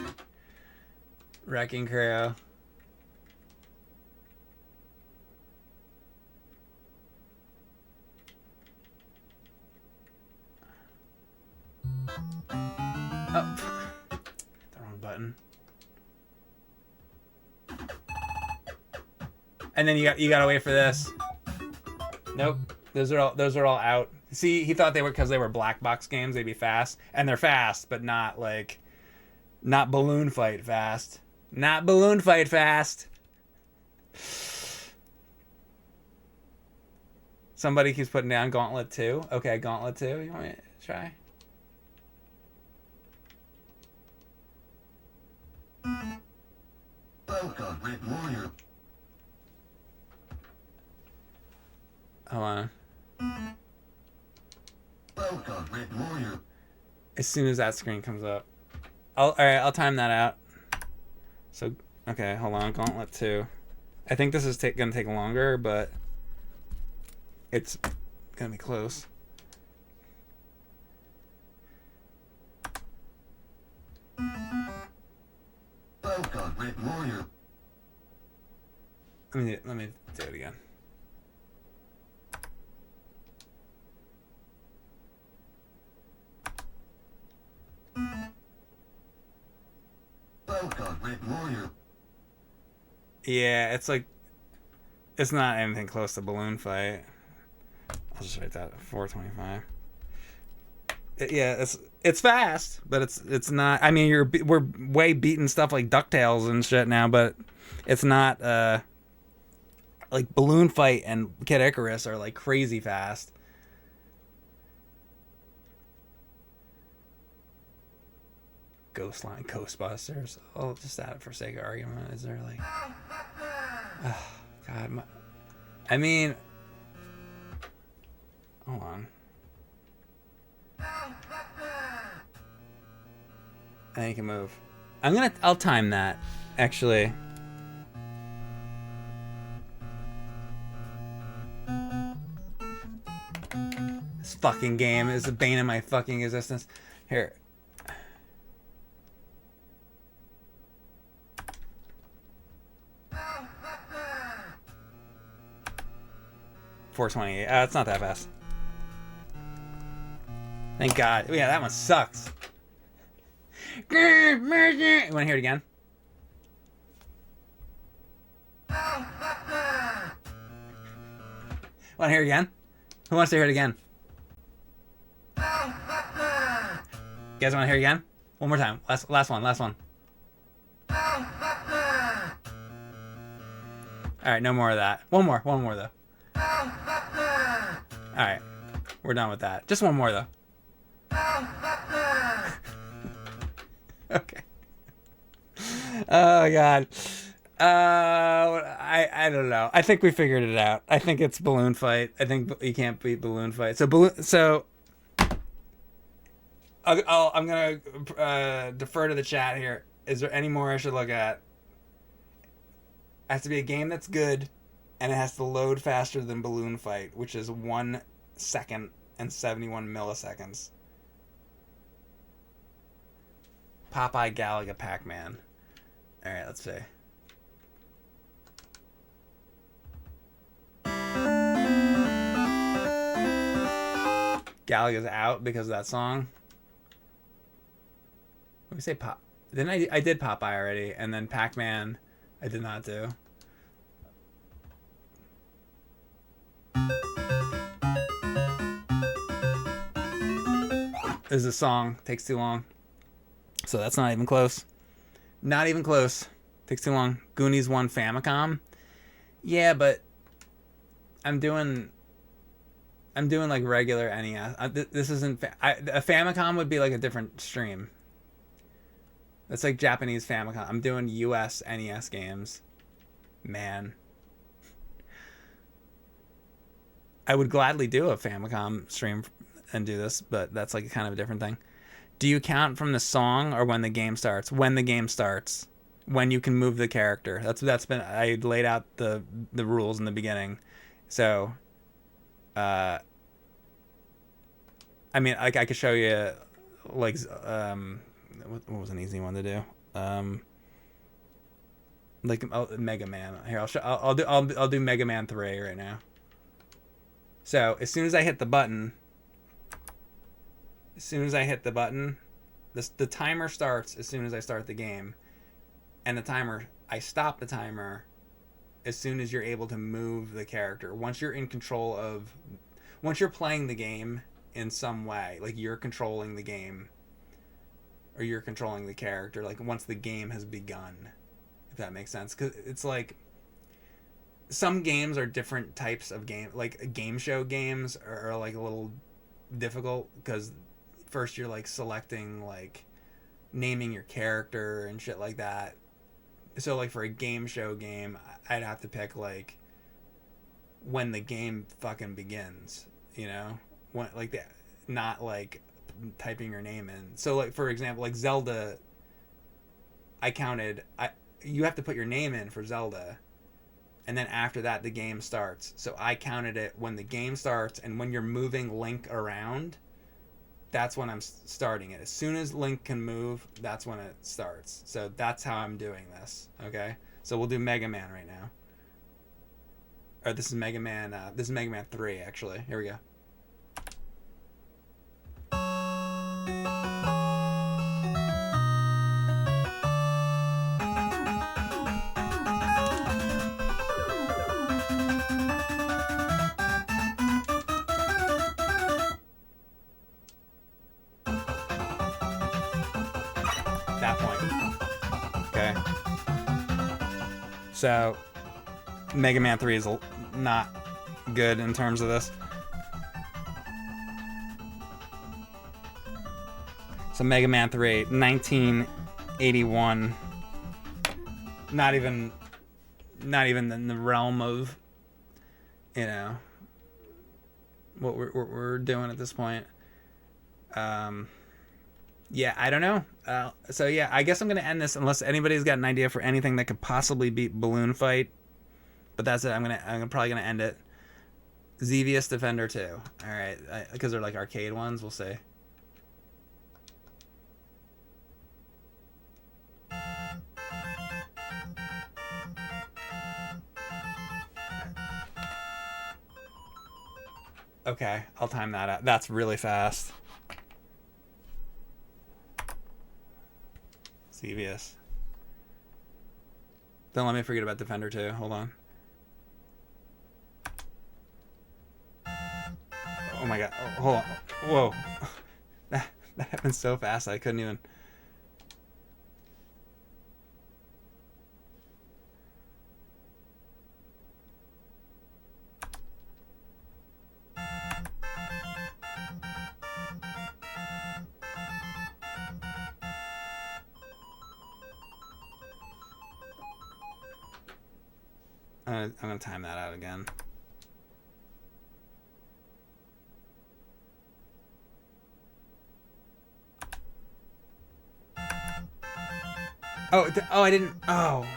Wrecking Crew. And then you gotta wait for this. Nope. Those are all out. See, he thought they were, because they were black box games, they'd be fast. And they're fast, but not balloon fight fast. Not balloon fight fast. Somebody keeps putting down Gauntlet 2. Okay, Gauntlet 2. You want me to try? Hold on. As soon as that screen comes up. Alright, I'll time that out. So, okay, hold on. Gauntlet 2. I think this is gonna take longer, but it's gonna be close. Let me do it again. Yeah, it's like, it's not anything close to balloon fight. I'll just write that 425. Yeah, it's fast, but it's not. I mean, we're way beating stuff like DuckTales and shit now, but it's not like balloon fight and Kid Icarus are like crazy fast. Ghostline, Ghostbusters. I'll just add it for sake of argument. Is there like, oh, God, I mean, hold on. I think you can move. I'll time that, actually. This fucking game is the bane of my fucking existence. Here. $428. It's not that fast. Thank God. Yeah, that one sucks. You want to hear it again? Want to hear it again? Who wants to hear it again? You guys want to hear it again? One more time. Last one. Alright, no more of that. One more though. Alright. We're done with that. Just one more though. Okay. Oh God. I don't know. I think we figured it out. I think it's balloon fight. I think you can't beat balloon fight. So I'm gonna defer to the chat here. Is there any more I should look at? It has to be a game that's good, and it has to load faster than balloon fight, which is 1 second and 71 milliseconds. Popeye, Galaga, Pac-Man. All right, let's see. Galaga's out because of that song. Let me say Pop. Then I did Popeye already, and then Pac-Man I did not do. This is a song. Takes too long. So that's not even close. Not even close. Takes too long. Goonies 1 Famicom. Yeah, but I'm doing like regular NES. This isn't. A Famicom would be like a different stream. That's like Japanese Famicom. I'm doing US NES games. Man. I would gladly do a Famicom stream and do this, but that's like kind of a different thing. Do you count from the song or when the game starts? When the game starts. When you can move the character. That's been, I laid out the rules in the beginning. So I mean, like I could show you like what was an easy one to do? Like Mega Man. Here, I'll do Mega Man 3 right now. So as soon as I hit the button, the timer starts as soon as I start the game, and I stop the timer as soon as you're able to move the character. Once you're playing the game in some way, like you're controlling the game or you're controlling the character, like once the game has begun, if that makes sense. Because it's like some games are different types of game, like game show games are like a little difficult because first you're like selecting, like naming your character and shit like that. So like for a game show game, I'd have to pick like when the game fucking begins, you know, when like that, not like typing your name in. So like for example, like Zelda, you have to put your name in for Zelda, and then after that the game starts. So I counted it when the game starts, and when you're moving Link around, that's when I'm starting it. As soon as Link can move, that's when it starts. So that's how I'm doing this. Okay, so we'll do Mega Man right now. Or this is Mega Man. This is Mega Man 3 actually. Here we go. That point. Okay. So, Mega Man 3 is not good in terms of this. So, Mega Man 3, 1981. Not even in the realm of, you know, what we're doing at this point. Yeah, I don't know. So yeah, I guess I'm gonna end this unless anybody's got an idea for anything that could possibly beat Balloon Fight. But that's it. I'm probably gonna end it. Xevious Defender 2. All right, because they're like arcade ones. We'll see. Okay, I'll time that out. That's really fast. Xevious. Don't let me forget about Defender 2. Hold on. Oh my god. Oh, hold on. Whoa. That happened so fast I couldn't even. I'm gonna time that out again. I didn't. Oh,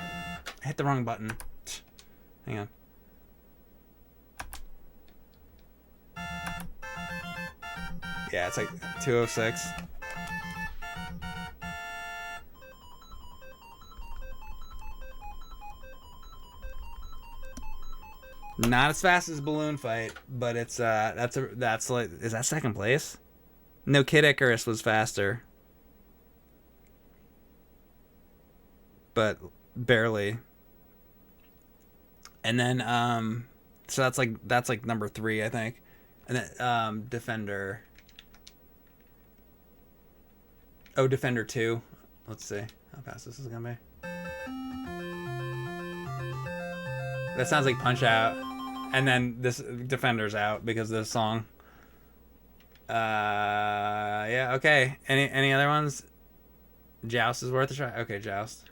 I hit the wrong button. Hang on. Yeah, it's like 206. Not as fast as Balloon Fight, but it's that's like, is that second place? No, Kid Icarus was faster, but barely. And then so that's like number 3, I think. And then Defender. Oh, Defender 2. Let's see how fast this is gonna be. That sounds like Punch Out, and then this Defender's out because of this song. Yeah, okay. Any other ones? Joust is worth a try. Okay, Joust.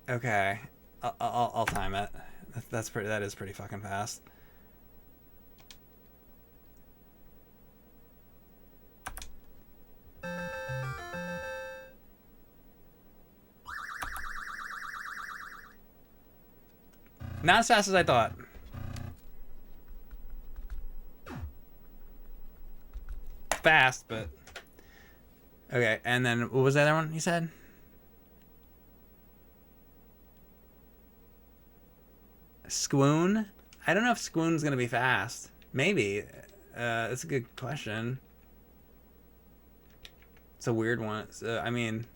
Okay, I'll time it. That is pretty fucking fast. Not as fast as I thought. Fast, but okay. And then what was the other one you said? Sqoon. I don't know if Sqoon's gonna be fast. Maybe. That's a good question. It's a weird one. I mean...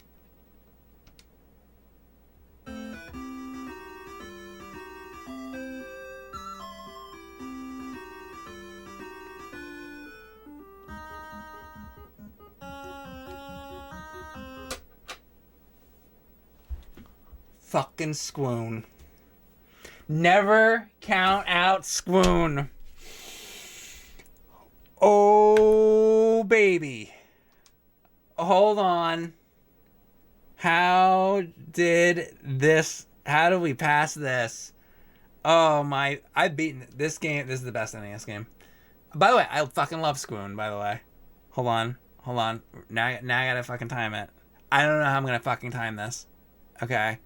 Fucking Sqoon. Never count out Sqoon. Oh, baby. Hold on. How did we pass this? Oh my, I've beaten this game. This is the best NES game. By the way, I fucking love Sqoon, by the way. Hold on. Now I gotta fucking time it. I don't know how I'm gonna fucking time this. Okay.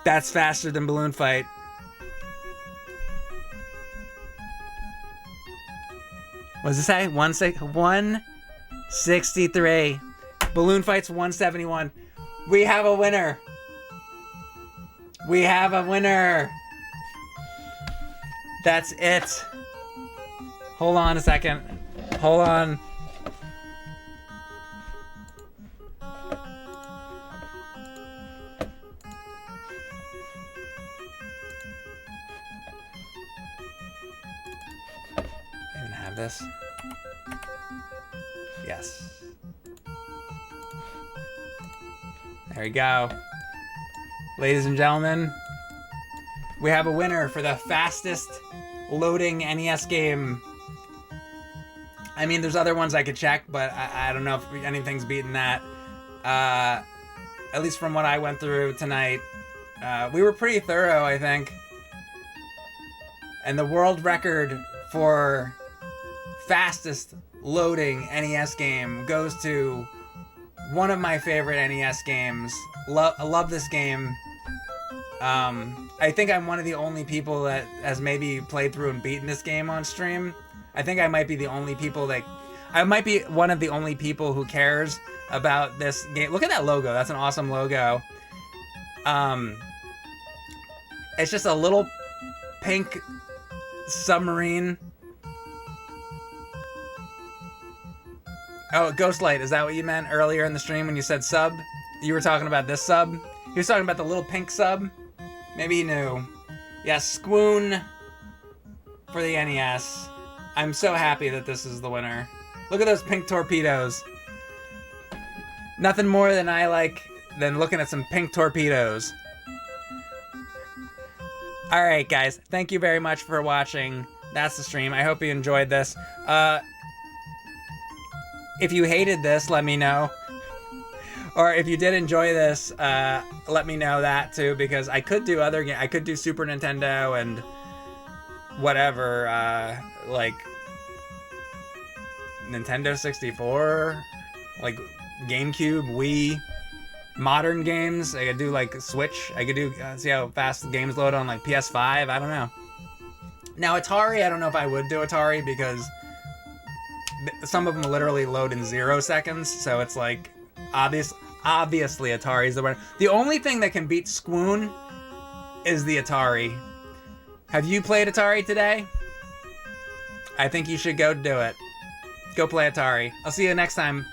That's faster than Balloon Fight. What does it say? 163. Balloon Fight's 171. We have a winner. We have a winner. That's it. Hold on a second. Hold on. This. Yes. There we go. Ladies and gentlemen, we have a winner for the fastest loading NES game. I mean, there's other ones I could check, but I don't know if anything's beaten that. At least from what I went through tonight. We were pretty thorough, I think. And the world record for fastest loading NES game goes to one of my favorite NES games. I love this game. I think I'm one of the only people that has maybe played through and beaten this game on stream. I think I might be the only people that... I might be one of the only people who cares about this game. Look at that logo. That's an awesome logo. It's just a little pink submarine. Oh, Ghostlight, is that what you meant earlier in the stream when you said sub? You were talking about this sub? He was talking about the little pink sub? Maybe he knew. Yeah, Sqoon for the NES. I'm so happy that this is the winner. Look at those pink torpedoes. Nothing more than I like than looking at some pink torpedoes. Alright, guys. Thank you very much for watching. That's the stream. I hope you enjoyed this. If you hated this, let me know. Or if you did enjoy this, let me know that too, because I could do other games. I could do Super Nintendo and whatever, like Nintendo 64, like GameCube, Wii, modern games. I could do like Switch. I could do, see how fast the games load on like PS5. I don't know. Now Atari, I don't know if I would do Atari because some of them literally load in 0 seconds, so it's like obviously Atari's the winner. The only thing that can beat Sqoon is the Atari. Have you played Atari today? I think you should go do it. Go play Atari. I'll see you next time.